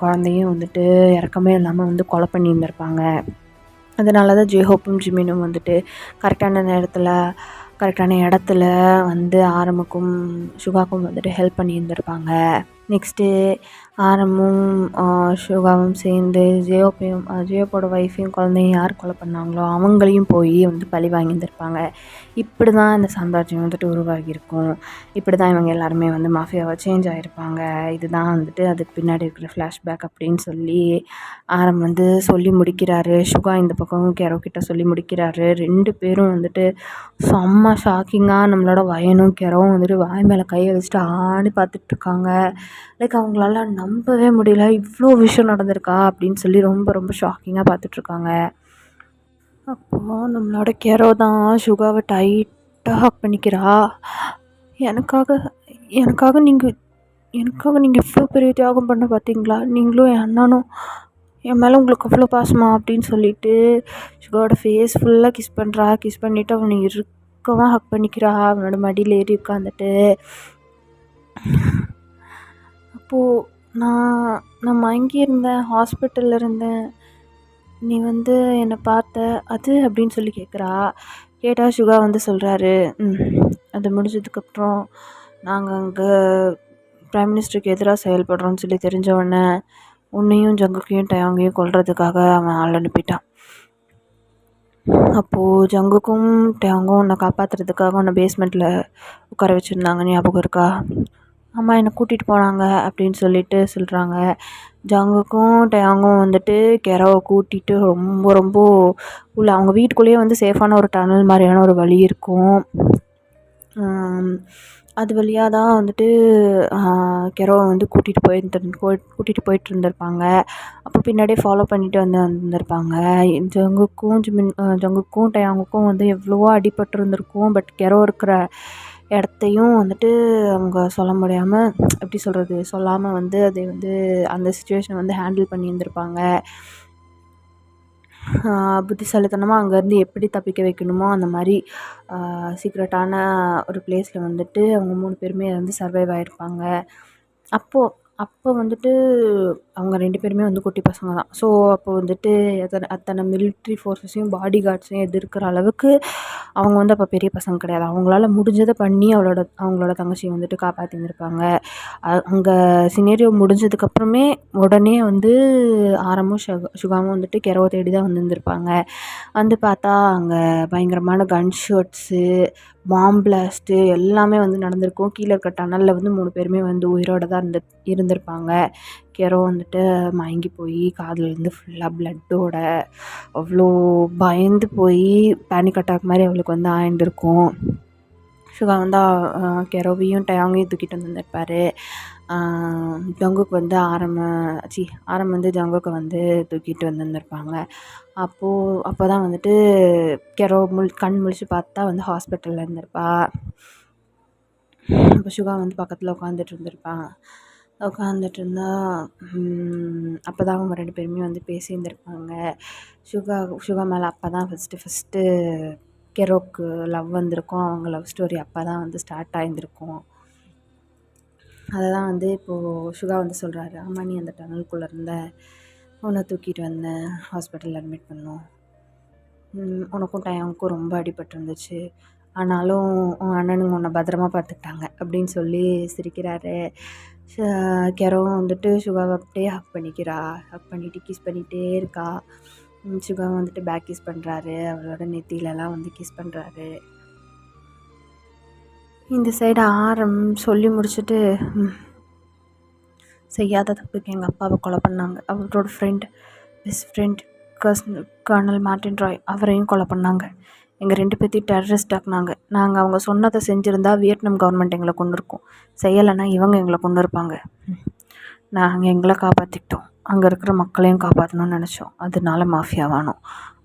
குழந்தையும் வந்துட்டு இறக்கமே இல்லாமல் வந்து கொலை பண்ணியிருந்திருப்பாங்க. அதனால தான் ஜேஹோப்பும் ஜிமினும் வந்துட்டு கரெக்டான நேரத்தில் கரெக்டான இடத்துல வந்து ஆரம்புக்கும் சுகாக்கும் வந்துட்டு ஹெல்ப் பண்ணியிருந்திருப்பாங்க. நெக்ஸ்ட்டு ஆரமும் சுகாவும் சேர்ந்து ஜியோப்போட ஒய்ஃபையும் குழந்தையும் யார் கொலை பண்ணாங்களோ அவங்களையும் போய் வந்து பழி வாங்கியிருந்திருப்பாங்க. இப்படி தான் இந்த சாம்ராஜ்யம் வந்துட்டு உருவாகியிருக்கும். இப்படி தான் இவங்க எல்லாருமே வந்து மாஃபியாவாக சேஞ்ச் ஆகிருப்பாங்க. இதுதான் வந்துட்டு அதுக்கு பின்னாடி இருக்கிற ஃப்ளாஷ்பேக் அப்படின்னு சொல்லி ஆரம் வந்து சொல்லி முடிக்கிறாரு. சுகா இந்த பக்கம் கெரோக்கிட்ட சொல்லி முடிக்கிறாரு. 2 பேரும் வந்துட்டு செம்ம ஷாக்கிங்காக நம்மளோட வயனும் கெரோவும் வந்துட்டு வாய் மேலே கையை வச்சுட்டு ஆடி பார்த்துட்ருக்காங்க. லைக் அவங்களால நம்பவே முடியல, இவ்வளோ விஷயம் நடந்திருக்கா அப்படின்னு சொல்லி ரொம்ப ரொம்ப ஷாக்கிங்காக பார்த்துட்ருக்காங்க. அப்போது நம்மளோட கெரோ தான் சுகாவை டைட்டாக ஹக் பண்ணிக்கிறா. எனக்காக நீங்கள் இவ்வளோ பெரிய தியாகம் பண்ண பார்த்தீங்களா, நீங்களும் என் அண்ணனும், என் மேலே உங்களுக்கு அவ்வளோ பாசமா அப்படின்னு சொல்லிட்டு சுகாவோட ஃபேஸ் ஃபுல்லாக கிஸ் பண்ணிவிட்டு அவனை இருக்கமாக ஹக் பண்ணிக்கிறா. அவனோட மடியில் ஏறி உட்காந்துட்டு அப்போது நான் மயங்கி இருந்தேன், ஹாஸ்பிட்டலில் இருந்தேன், நீ வந்து என்னை பார்த்த அது அப்படின்னு சொல்லி கேட்டால் சுகா வந்து சொல்கிறாரு, அது முடிஞ்சதுக்கப்புறம் நாங்கள் அங்கே பிரைம் மினிஸ்டருக்கு எதிராக செயல்படுறோன்னு சொல்லி தெரிஞ்சவொடனே உன்னையும் ஜங்குக்கையும் டயாங்கையும் கொல்றதுக்காக அவன் ஆள் அனுப்பிட்டான். அப்போது ஜங்குக்கும் டயாங்கும் உன்னை காப்பாற்றுறதுக்காக உன்னை பேஸ்மெண்ட்டில் உட்கார வச்சுருந்தாங்க, ஞாபகம் இருக்கா? அம்மா என்னை கூட்டிகிட்டு போனாங்க அப்படின்னு சொல்லிட்டு சொல்கிறாங்க. ஜங்குக்கும் டயாங்கும் வந்துட்டு கெரோவை கூட்டிகிட்டு ரொம்ப ரொம்ப உள்ள அவங்க வீட்டுக்குள்ளேயே வந்து சேஃபான ஒரு டனல் மாதிரியான ஒரு வழி இருக்கும். அது வழியாக தான் வந்துட்டு கெரோவை வந்து கூட்டிகிட்டு போயிட்டு இருந்திருப்பாங்க. அப்போ பின்னாடியே ஃபாலோ பண்ணிட்டு வந்திருப்பாங்க. ஜங்குக்கும் டயாங்குக்கும் வந்து எவ்வளவோ அடிபட்டு இருந்திருக்கும். பட் கெரோ இருக்கிற இடத்தையும் வந்துட்டு அவங்க சொல்ல முடியாமல், எப்படி சொல்கிறது, சொல்லாமல் வந்து அதை வந்து அந்த சுச்சுவேஷனை வந்து ஹேண்டில் பண்ணியிருந்திருப்பாங்க. புத்திசாலித்தனமாக அங்கேருந்து எப்படி தப்பிக்க வைக்கணுமோ அந்த மாதிரி சீக்ரெட்டான ஒரு பிளேஸில் வந்துட்டு அவங்க 3 பேருமே வந்து சர்வைவ் ஆகிருப்பாங்க. அப்போ வந்துட்டு அவங்க 2 பேருமே வந்து குட்டி பசங்க தான். ஸோ அப்போ வந்துட்டு அத்தனை மிலிட்ரி ஃபோர்ஸஸையும் பாடி கார்ட்ஸையும் எதிர்க்கிற அளவுக்கு அவங்க வந்து அப்போ பெரிய பசங்க கிடையாது. அவங்களால முடிஞ்சதை பண்ணி அவங்களோட தங்கச்சியை வந்துட்டு காப்பாற்றிருந்துருப்பாங்க. அங்கே சினேரியோ முடிஞ்சதுக்கப்புறமே உடனே வந்து ஆரமும் சுகாவும் வந்துட்டு கெரோவை தேடி தான் வந்திருந்திருப்பாங்க. வந்து பார்த்தா அங்கே பயங்கரமான கன் ஷாட்ஸு, பாம் பிளாஸ்ட்டு எல்லாமே வந்து நடந்திருக்கும். கீழே இருக்க டனலில் வந்து 3 பேருமே வந்து உயிரோடு தான் இருந்திருப்பாங்க. கெரோ வந்துட்டு மயங்கி போய் காதுலேருந்து ஃபுல்லாக ப்ளட்டோட அவ்வளோ பயந்து போய் பேனிக் அட்டாக் மாதிரி அவளுக்கு வந்து ஆயிருந்திருக்கும். சுகா வந்து கெரோவையும் டயாங்கையும் தூக்கிட்டு வந்திருப்பார். ஜங்குக்கு வந்து ஆரம் வந்து ஜங்குக்கு வந்து தூக்கிட்டு வந்திருந்திருப்பாங்க. அப்போ தான் வந்துட்டு கெரோ கண் முழிச்சு பார்த்தா வந்து ஹாஸ்பிட்டலில் இருந்திருப்பா. அப்போ சுகா வந்து பக்கத்தில் உட்காந்துட்டு இருந்தா அப்போ தான் அவங்க 2 பேருமே வந்து பேசியிருந்திருப்பாங்க. சுகா மேலே அப்போ தான் ஃபஸ்ட்டு கெரோக்கு லவ் வந்திருக்கும். அவங்க லவ் ஸ்டோரி அப்போ தான் வந்து ஸ்டார்ட் ஆகியிருந்திருக்கும். அதை தான் வந்து இப்போது சுகா வந்து சொல்கிறாரு, ஆமாம் நீ அந்த டனலுக்குள்ளே இருந்த, உன்னை தூக்கிட்டு வந்தேன், ஹாஸ்பிட்டலில் அட்மிட் பண்ணோம், உனக்கும் டயாங்க்கும் ரொம்ப அடிபட்டிருந்துச்சு, ஆனாலும் உன் அண்ணனுங்க உன்னை பத்திரமா பார்த்துக்கிட்டாங்க அப்படின்னு சொல்லி சிரிக்கிறாரு. கெரோவும் வந்துட்டு சுகாவை அப்படியே ஹக் பண்ணிவிட்டு கிஸ் பண்ணிகிட்டே இருக்கா. சுகாவை வந்துட்டு பேக் கிஸ் பண்ணுறாரு, அவளோட நெத்தியிலலாம் வந்து கிஸ் பண்ணுறாரு. இந்த சைடு ஆரம் சொல்லி முடிச்சுட்டு, செய்யாத தப்புக்கு எங்கள் அப்பாவை கொலை பண்ணாங்க, அவரோட best friend colonel Martin Roy அவரையும் கொலை பண்ணாங்க, எங்கள் 2 பேர்த்தையும் டெரரிஸ்ட் ஆக்குனாங்க. நாங்கள் அவங்க சொன்னதை செஞ்சுருந்தா வியட்நாம் கவர்மெண்ட் எங்களை கொண்டிருக்கோம், செய்யலைன்னா இவங்க எங்களை கொண்டு இருப்பாங்க. நாங்கள் எங்களை காப்பாற்றிக்கிட்டோம், அங்கே இருக்கிற மக்களையும் காப்பாற்றணும்னு நினச்சோம், அதனால மாஃபியாவானோம்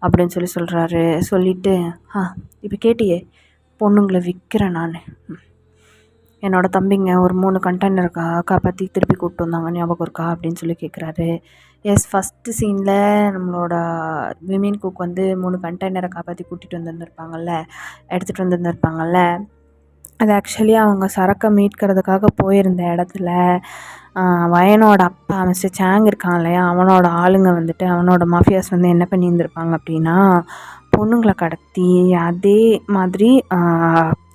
அப்படின்னு சொல்கிறாரு. சொல்லிவிட்டு இப்போ கேட்டியே, பொண்ணுங்களை விற்கிறேன் நான், என்னோடய தம்பிங்க ஒரு 3 கண்டெய்னர் காப்பாற்றி திருப்பி கூப்பிட்டு வந்தாங்க, ஞாபகம் இருக்கா அப்படின்னு சொல்லி கேட்குறாரு. எஸ், ஃபஸ்ட்டு சீனில் நம்மளோட விமன் குக் வந்து 3 கண்டெய்னரை காப்பாற்றி கூட்டிகிட்டு எடுத்துகிட்டு வந்திருந்திருப்பாங்கல்ல, அது ஆக்சுவலி அவங்க சரக்கை மீட்கிறதுக்காக போயிருந்த இடத்துல வயனோட அப்பா மிஸ்டர் சாங் இருக்கான் இல்லையா, அவனோட ஆளுங்க வந்துட்டு அவனோட மாஃபியாஸ் வந்து என்ன பண்ணியிருந்திருப்பாங்க அப்படின்னா, பொண்ணுங்களை கடத்தி அதே மாதிரி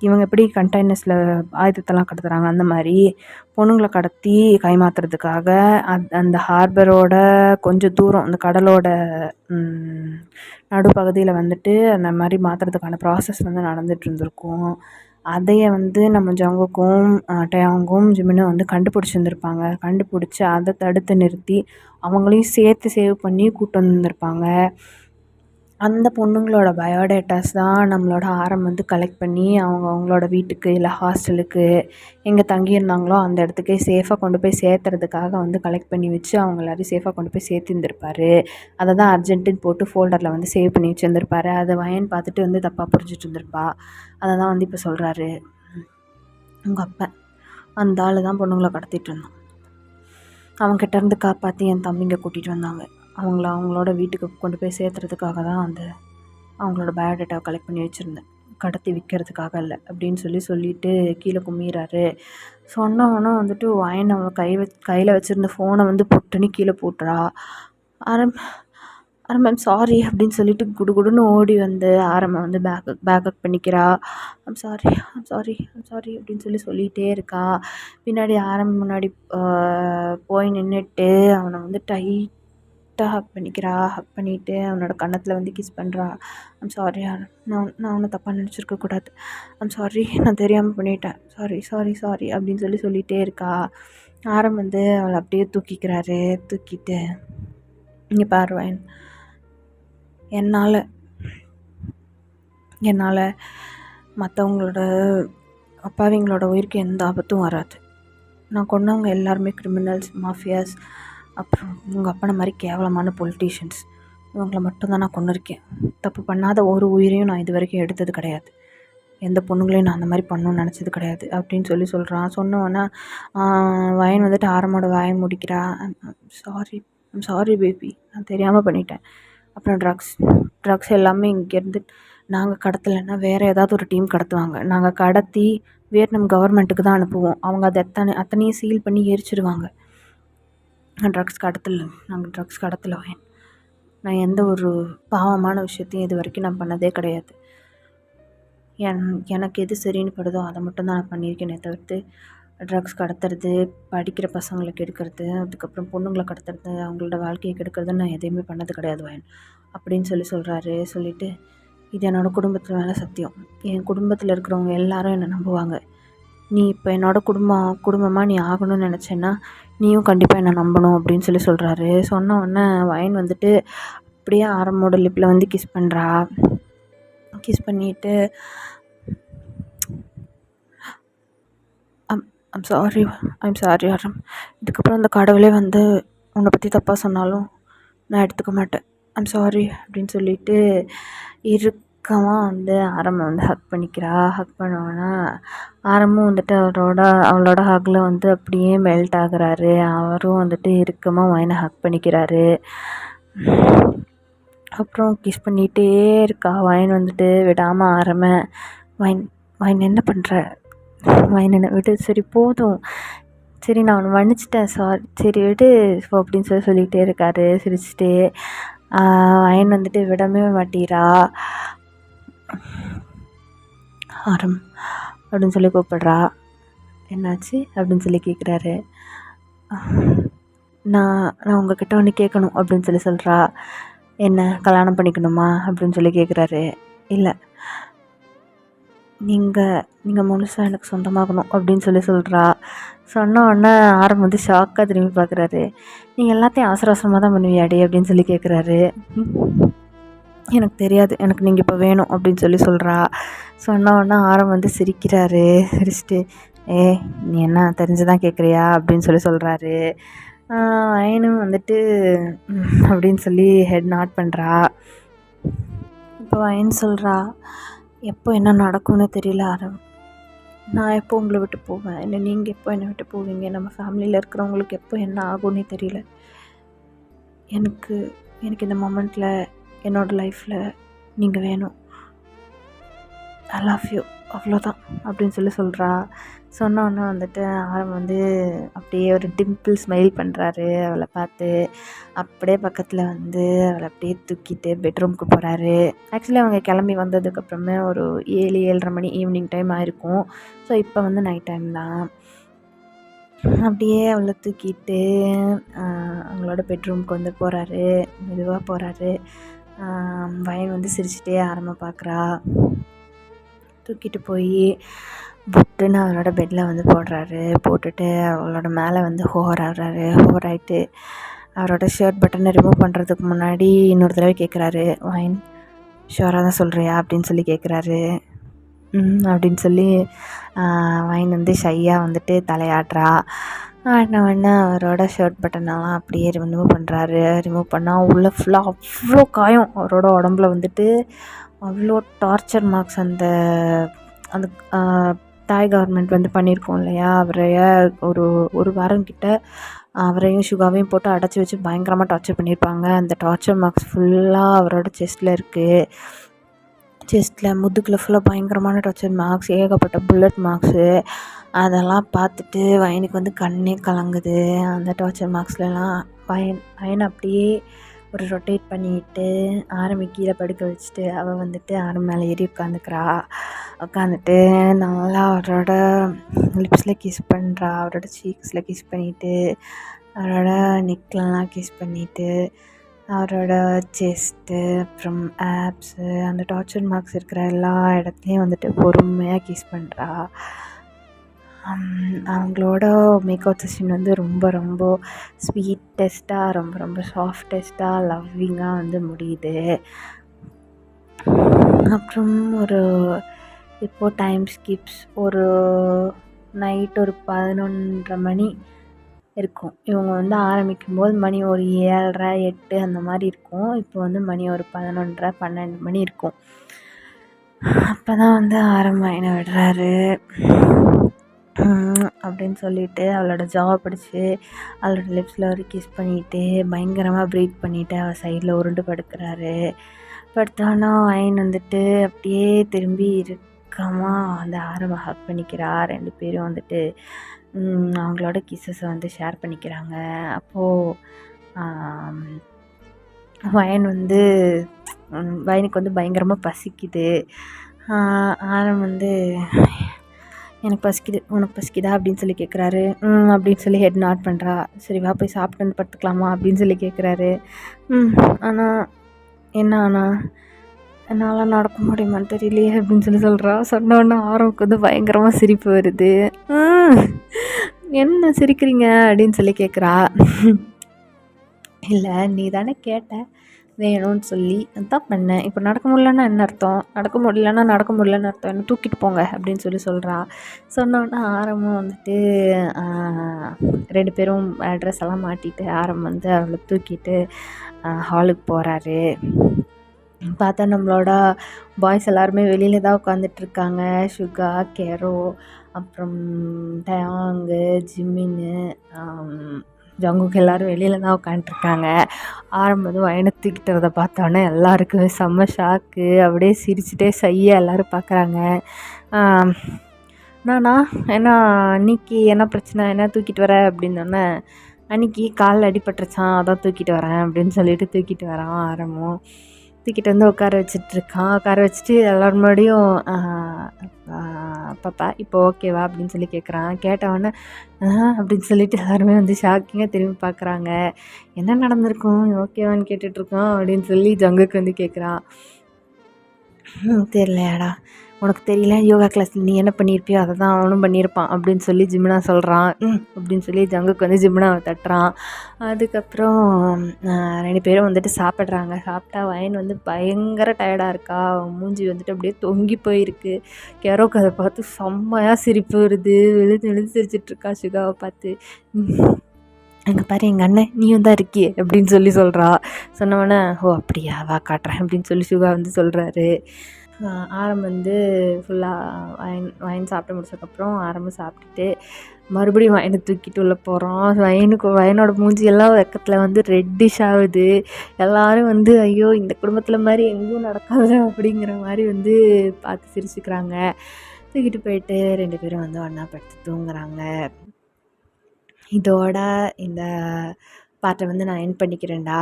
இவங்க எப்படி கண்டெய்னர்ஸில் ஆயுதத்தெல்லாம் கடத்துகிறாங்க அந்த மாதிரி பொண்ணுங்களை கடத்தி கைமாற்றுறதுக்காக அந்த ஹார்பரோட கொஞ்சம் தூரம் அந்த கடலோட நடுப்பகுதியில் வந்துட்டு அந்த மாதிரி மாற்றுறதுக்கான ப்ராசஸ் வந்து நடந்துகிட்டு இருந்திருக்கும். அதையே வந்து நம்ம ஜங்குக்கும் டயாங்கும் ஜிமினும் வந்து கண்டுபிடிச்சிருந்துருப்பாங்க. கண்டுபிடிச்சி அதை தடுத்து நிறுத்தி அவங்களையும் சேர்த்து சேவ் பண்ணி கூப்பிட்டு வந்திருப்பாங்க. அந்த பொண்ணுங்களோட பயோடேட்டாஸ் தான் நம்மளோட ஆரம் வந்து கலெக்ட் பண்ணி அவங்களோட வீட்டுக்கு இல்லை ஹாஸ்டலுக்கு எங்கே தங்கியிருந்தாங்களோ அந்த இடத்துக்கே சேஃபாக கொண்டு போய் சேர்த்துறதுக்காக வந்து கலெக்ட் பண்ணி வச்சு அவங்க எல்லாரையும் சேஃபாக கொண்டு போய் சேர்த்துருந்துருப்பாரு. அதை தான் அர்ஜென்ட்டுன்னு போட்டு ஃபோல்டரில் வந்து சேவ் பண்ணி வச்சுருந்துருப்பாரு. அதை வயன் பார்த்துட்டு வந்து தப்பாக புரிஞ்சிட்டு இருந்திருப்பா. அதை தான் வந்து இப்போ சொல்கிறாரு, உங்கள் அப்பா அந்த ஆள் தான் பொண்ணுங்களை கடத்திட்டு இருந்தான், அவங்ககிட்டேருந்து காப்பாற்றி என் தம்பிங்க கூட்டிகிட்டு வந்தாங்க, அவங்களோட வீட்டுக்கு கொண்டு போய் சேர்த்துறதுக்காக தான் வந்து அவங்களோட பயோடேட்டாவை கலெக்ட் பண்ணி வச்சுருந்தேன், கடத்தி விற்கிறதுக்காக இல்லை அப்படின்னு சொல்லிட்டு கீழே கும்மிறாரு. சொன்னவனும் வந்துட்டு வயன் அவன் கையில் வச்சுருந்த ஃபோனை வந்து பொட்டுன்னு கீழே போட்டுறா. மேம் சாரி அப்படின்னு சொல்லிட்டு குடுகுடுன்னு ஓடி வந்து ஆரம்பம் வந்து பேக்கப் பண்ணிக்கிறா. சாரி அப்படின்னு சொல்லிகிட்டே இருக்கா. பின்னாடி ஆரம்பம் முன்னாடி போய் நின்றுட்டு அவனை வந்து டைட்டாக ஹக் பண்ணிவிட்டு அவனோட கன்னத்தில் வந்து கிஸ் பண்ணுறா. சாரி நான் அவனை தப்பாக நினச்சிருக்கக்கூடாது, சாரி நான் தெரியாமல் பண்ணிட்டேன், சாரி அப்படின்னு சொல்லிகிட்டே இருக்கா. ஆரம் வந்து அவளை அப்படியே தூக்கிட்டு இங்கே பாருவேன், என்னால் மற்றவங்களோட அப்பாவிங்களோட உயிருக்கு எந்த ஆபத்தும் வராது. நான் கொண்டவங்க எல்லாருமே கிரிமினல்ஸ், மாஃபியாஸ், அப்புறம் உங்கள் அப்பனை மாதிரி கேவலமான பொலிட்டீஷியன்ஸ், இவங்களை மட்டும்தான் நான் கொண்டிருக்கேன். தப்பு பண்ணாத ஒரு உயிரையும் நான் இது வரைக்கும் எடுத்தது கிடையாது. எந்த பொண்ணுங்களையும் நான் அந்த மாதிரி பண்ணணும்னு நினச்சது கிடையாது அப்படின்னு சொல்கிறான். சொன்னோன்னே வயன் வந்துட்டு ஆரமோட வாயை முடிக்கிறா. சாரி சாரி பேபி, நான் தெரியாமல் பண்ணிட்டேன். அப்புறம் ட்ரக்ஸ் எல்லாமே இங்கேருந்து நாங்கள் கடத்தலைன்னா வேறு ஏதாவது ஒரு டீம் கடத்துவாங்க. நாங்கள் கடத்தி வியட்நாம் கவர்மெண்ட்டுக்கு தான் அனுப்புவோம். அவங்க அதை அத்தனையும் சீல் பண்ணி எரிச்சிடுவாங்க. நாங்கள் ட்ரக்ஸ் கடத்தலை வயன். நான் எந்த ஒரு பாவமான விஷயத்தையும் இது வரைக்கும் நான் பண்ணதே கிடையாது. எனக்கு எது சரின்னு படுதோ அதை மட்டும்தான் நான் பண்ணியிருக்கேனே தவிர்த்து ட்ரக்ஸ் கடத்துறது, படிக்கிற பசங்களை கெடுக்கிறது, அதுக்கப்புறம் பொண்ணுங்களை கடத்துறது, அவங்களோட வாழ்க்கையை கெடுக்கிறதுன்னு நான் எதையுமே பண்ணது கிடையாது வயன் அப்படின்னு சொல்கிறாரு. சொல்லிவிட்டு இது என்னோடய குடும்பத்தில் மேலே சத்தியம். என் குடும்பத்தில் இருக்கிறவங்க எல்லாரும் என்னை நம்புவாங்க. நீ இப்போ என்னோடய குடும்பமாக நீ ஆகணும்னு நினச்சேன்னா நீயும் கண்டிப்பாக என்னை நம்பணும் அப்படின்னு சொல்கிறாரு. சொன்ன உடனே வயன் வந்துட்டு அப்படியே ஆரமோட லிப்பில் வந்து கிஸ் பண்ணுறா. கிஸ் பண்ணிவிட்டு ஐம் சாரி ஆரம். இதுக்கப்புறம் அந்த கடவுளே வந்து உன்னை பற்றி தப்பாக சொன்னாலும் நான் எடுத்துக்க மாட்டேன். ஐம் சாரி அப்படின்னு சொல்லிட்டு இறுக்கமாக வந்து ஆரம்பை வந்து ஹக் பண்ணிக்கிறா. ஹக் பண்ணோன்னா ஆரம்பும் வந்துட்டு அவளோட ஹக்கில் வந்து அப்படியே மெல்ட் ஆகுறாரு. அவரும் வந்துட்டு இறுக்கமாக வயனை ஹக் பண்ணிக்கிறாரு. அப்புறம் கிஸ் பண்ணிகிட்டே இருக்கா. வயன் வந்துட்டு விடாமல் ஆரம்ப வயன் என்ன பண்ணுற, வயன் என்ன விடு, சரி போதும், சரி நான் அவனை மன்னிச்சிட்டேன், சாரி, சரி விடு அப்படின்னு சொல்லிகிட்டே இருக்காரு சிரிச்சுட்டே. வயன் வந்துட்டு விடவே மாட்டீரா. ஆரம் அப்படின்னு கூப்பிடுறா. என்னாச்சு அப்படின்னு கேட்குறாரு. நான் உங்ககிட்ட ஒன்று கேட்கணும் அப்படின்னு சொல்கிறா. என்ன, கல்யாணம் பண்ணிக்கணுமா அப்படின்னு கேட்குறாரு. இல்லை, நீங்கள் முழுசாக எனக்கு சொந்தமாகணும் அப்படின்னு சொல்கிறா. சொன்ன உடனே ஆரம் வந்து ஷாக்காக திரும்பி பார்க்குறாரு. நீங்கள் எல்லாத்தையும் அவசர அவசரமாக தான் பண்ணுவியாடி அப்படின்னு கேட்குறாரு. எனக்கு தெரியாது, எனக்கு நீங்கள் இப்போ வேணும் அப்படின்னு சொல்கிறா. சொன்ன உடனே ஆரம் வந்து சிரிக்கிறாரு. சிரிச்சிட்டு நீ என்ன தெரிஞ்சுதான் கேட்குறியா அப்படின்னு சொல்கிறாரு. வயனும் வந்துட்டு அப்படின்னு ஹெட் நாட் பண்ணுறா. இப்போ வயன் சொல்கிறா, எப்போ என்ன நடக்கும்னு தெரியல ஆரம். நான் எப்போ உங்களை விட்டு போவேன், இல்லை நீங்கள் எப்போ என்னை விட்டு போவீங்க, நம்ம ஃபேமிலியில் இருக்கிறவங்களுக்கு எப்போ என்ன ஆகும்னே தெரியல. எனக்கு இந்த மொமெண்ட்டில் என்னோடய லைஃப்பில் நீங்கள் வேணும். ஐ லவ் யூ, அவ்வளோதான் அப்படின்னு சொல்கிறா. சொன்னோன்னே வந்துட்டு ஆரம் வந்து அப்படியே ஒரு டிம்பிள் ஸ்மைல் பண்ணுறாரு அவளை பார்த்து. அப்படியே பக்கத்தில் வந்து அவளை அப்படியே தூக்கிட்டு பெட்ரூமுக்கு போகிறாரு. ஆக்சுவலி அவங்க கிளம்பி வந்ததுக்கப்புறமே ஒரு 7-7:30 மணி ஈவினிங் டைம் ஆயிருக்கும். ஸோ இப்போ வந்து நைட் டைம் தான். அப்படியே அவளை தூக்கிட்டு அவங்களோட பெட்ரூமுக்கு வந்து போகிறாரு. மெதுவாக போகிறாரு. வயன் வந்து சிரிச்சிட்டே ஆரம்ப பார்க்குறா. தூக்கிட்டு போய் புட்டுன்னு அவரோட பெட்டில் வந்து போடுறாரு. போட்டுட்டு அவளோட மேலே வந்து ஹோவர் ஆகிட்டு அவரோட ஷர்ட் பட்டனை ரிமூவ் பண்ணுறதுக்கு முன்னாடி இன்னொரு தடவை கேட்குறாரு. வயன் ஷுவராக தான் சொல்கிறியா அப்படின்னு கேட்குறாரு. அப்படின்னு வயன் வந்து ஷையாக வந்துட்டு தலையாட்டுறா. ஆடின அவரோட ஷர்ட் பட்டனெல்லாம் அப்படியே ரிமூவ் பண்ணுறாரு. ரிமூவ் பண்ணால் உள்ளே ஃபுல்லாக அவ்வளோ காயம். அவரோட உடம்புல வந்துட்டு அவ்வளோ டார்ச்சர் மார்க்ஸ். அந்த தாய் கவர்மெண்ட் வந்து பண்ணியிருக்கோம் இல்லையா, அவரைய ஒரு வாரம் கிட்ட அவரையும் சுகாவையும் போட்டு அடைச்சி வச்சு பயங்கரமாக டார்ச்சர் பண்ணியிருப்பாங்க. அந்த டார்ச்சர் மார்க்ஸ் ஃபுல்லாக அவரோட செஸ்ட்டில் இருக்குது. செஸ்ட்டில் முதுகில் ஃபுல்லாக பயங்கரமான டார்ச்சர் மார்க்ஸ், ஏகப்பட்ட புல்லட் மார்க்ஸு. அதெல்லாம் பார்த்துட்டு வயனுக்கு வந்து கண்ணே கலங்குது. அந்த டார்ச்சர் மார்க்ஸ்லாம் வயனை அப்படியே ஒரு ரொட்டேட் பண்ணிவிட்டு ஆரம்பி கீழே படுக்க வச்சுட்டு அவள் வந்துட்டு ஆரம் மேலே ஏறி உட்காந்துட்டு நல்லா அவரோட லிப்ஸில் கிஸ் பண்ணுறா. அவரோட சீக்ஸில் கிஸ் பண்ணிவிட்டு அவரோட நெக்லலாம் கிஸ் பண்ணிவிட்டு அவரோட செஸ்ட்டு அப்புறம் ஆப்ஸு அந்த டார்ச்சர் மார்க்ஸ் இருக்கிற எல்லா இடத்துலையும் வந்துட்டு பொறுமையாக கிஸ் பண்ணுறா. அவங்களோட மேக்கப் செஷன் வந்து ரொம்ப ரொம்ப ஸ்வீட்டஸ்ட்டாக, ரொம்ப ரொம்ப சாஃப்டஸ்ட்டாக, லவ்விங்காக வந்து முடியுது. அப்புறம் இப்போது டைம் ஸ்கிப்ஸ் ஒரு நைட் ஒரு 11:30 மணி இருக்கும். இவங்க வந்து ஆரம்பிக்கும்போது மணி ஒரு 7:30 8 அந்த மாதிரி இருக்கும். இப்போ வந்து மணி ஒரு 11:30 12 மணி இருக்கும். அப்போ தான் வந்து ஆரம்பம் விடுறாரு அப்படின்னு சொல்லிட்டு அவளோட ஜாவை பிடிச்சி அவளோட லிப்ஸில் ஒரு கிஸ் பண்ணிவிட்டு பயங்கரமாக ப்ரீத் பண்ணிவிட்டு அவள் சைடில் உருண்டு படுக்கிறாரு. படுத்தோன்னா வைன் வந்துட்டு அப்படியே திரும்பி இறுக்கமாக அந்த ஆரம்பம் ஹக் பண்ணிக்கிறா. 2 பேரும் வந்துட்டு அவங்களோட கிஸ்ஸஸை வந்து ஷேர் பண்ணிக்கிறாங்க. அப்போது வயனுக்கு வந்து பயங்கரமாக பசிக்குது. ஆரம் வந்து எனக்கு பசிக்குது, உனக்கு பசிக்குதா அப்படின்னு சொல்லி கேட்குறாரு. அப்படின்னு சொல்லி ஹெட் நாட் பண்ணுறா. சரி வா போய் சாப்பிட்டு வந்து படுத்துக்கலாமா அப்படின்னு சொல்லி கேட்குறாரு. ஆனால் என்ன ஆனால் என்னால் நடக்க முடியுமான்னு தெரியலையே அப்படின்னு சொல்லி சொல்கிறா. சொன்னோன்னே ஆரவுக்கு வந்து பயங்கரமாக சிரிப்பு வருது. என்ன சிரிக்கிறீங்க அப்படின்னு சொல்லி கேட்குறா. இல்லை நீ தானே கேட்ட வேணும்னு சொல்லி அதான் பண்ணேன். இப்போ நடக்க முடியலன்னா என்ன அர்த்தம்? நடக்க முடியலன்னு அர்த்தம். என்ன தூக்கிட்டு போங்க அப்படின்னு சொல்லி சொல்கிறா. சொன்னோன்னா ஆரம்பம் வந்துட்டு 2 பேரும் ட்ரெஸ் எல்லாம் மாட்டிட்டு ஆரம் வந்து அவளை தூக்கிட்டு ஹாலுக்கு போகிறாரு. பார்த்தா நம்மளோட பாய்ஸ் எல்லாருமே வெளியில் தான் உட்காந்துட்ருக்காங்க. சுகா, கெரோ, அப்புறம் டயாங்கு, ஜிமின்னு, ஜங்குக்கு எல்லோரும் வெளியில் தான் உட்காந்துட்ருக்காங்க. ஆரம்பம் வயனை தூக்கிட்டு வரதை பார்த்தோன்னே எல்லாருக்குமே செம்ம ஷாக்கு. அப்படியே சிரிச்சுட்டே செய்ய எல்லோரும் பார்க்குறாங்க. நானா ஏன்னா அன்றைக்கி என்ன பிரச்சனை, என்ன தூக்கிட்டு வர அப்படின்னோடனே அன்றைக்கி காலில் அடிபட்டுருச்சான், அதான் தூக்கிட்டு வரேன் அப்படின்னு சொல்லிட்டு தூக்கிட்டு வரான். ஆரம்பம் தூக்கிட்டு வந்து உட்கார வச்சிட்ருக்கான். உட்கார வச்சுட்டு எல்லோரும் முன்னாடியும் பாப்பா இப்போ ஓகேவா அப்படின்னு சொல்லி கேட்குறான். கேட்டவொடனே அப்படின்னு சொல்லிட்டு எல்லாருமே வந்து ஷாக்கிங்காக திரும்பி பார்க்குறாங்க. என்ன நடந்திருக்கும், ஓகேவான்னு கேட்டுட்ருக்கோம் அப்படின்னு சொல்லி ஜங்குக்கு வந்து கேட்குறான். தெரியலையாடா, உனக்கு தெரியல, யோகா கிளாஸில் நீ என்ன பண்ணியிருப்பியோ அதை தான் அவனும் பண்ணியிருப்பான் அப்படின்னு சொல்லி ஜிம்னா சொல்கிறான். அப்படின்னு சொல்லி ஜங்குக்கு வந்து ஜிம்னாவை தட்டுறான். அதுக்கப்புறம் 2 பேரும் வந்துட்டு சாப்பிட்றாங்க. சாப்பிட்டா வயன் வந்து பயங்கர டயர்டாக இருக்கா. மூஞ்சி வந்துட்டு அப்படியே தொங்கி போயிருக்கு. கெரோக்கு அதை பார்த்து செம்மையாக சிரிப்பு வருது. விழுந்து சிரிச்சிட்ருக்கா சுகாவை பார்த்து. அங்கே பாரு எங்கள் அண்ணன் நீயும் தான் இருக்கியே அப்படின்னு சொல்லி சொல்கிறா. சொன்னவொடனே ஓ அப்படியா வா காட்டுறேன் அப்படின்னு சொல்லி சுகா வந்து சொல்கிறாரு. ஆரம் வந்து ஃபுல்லாக வயன் சாப்பிட்டு முடிச்சதுக்கப்புறம் ஆரம்பம் சாப்பிட்டுட்டு மறுபடியும் வயனை தூக்கிட்டு உள்ளே போகிறோம். வயனோட மூஞ்சியெல்லாம் வெக்கத்தில் வந்து ரெட்டிஷ் ஆகுது. எல்லோரும் வந்து ஐயோ இந்த குடும்பத்தில் மாதிரி எங்கேயும் நடக்காது அப்படிங்கிற மாதிரி வந்து பார்த்து சிரிச்சுக்கிறாங்க. தூக்கிட்டு போயிட்டு 2 பேரும் வந்து ஒன்றா படுத்து தூங்குறாங்க. இதோட இந்த பார்ட்டை வந்து நான் எண்ட் பண்ணிக்கிறேன்டா.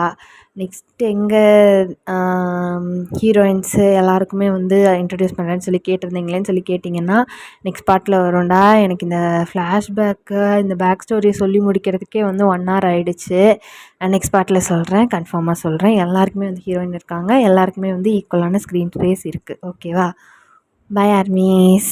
நெக்ஸ்ட்டு எங்கள் ஹீரோயின்ஸு எல்லாருக்குமே வந்து இன்ட்ரடியூஸ் பண்ணுறேன்னு சொல்லி கேட்டிருந்தீங்களேன்னு சொல்லி கேட்டிங்கன்னா நெக்ஸ்ட் பார்ட்டில் வரும்டா. எனக்கு இந்த ஃப்ளாஷ்பேக்கு இந்த பேக் ஸ்டோரியை சொல்லி முடிக்கிறதுக்கே வந்து 1 hour ஆகிடுச்சு. நெக்ஸ்ட் பார்ட்டில் சொல்கிறேன், கன்ஃபார்மாக சொல்கிறேன். எல்லாருக்குமே வந்து ஹீரோயின் இருக்காங்க. எல்லாருக்குமே வந்து ஈக்குவலான ஸ்க்ரீன் ஸ்பேஸ் இருக்குது. ஓகேவா? Bye armies.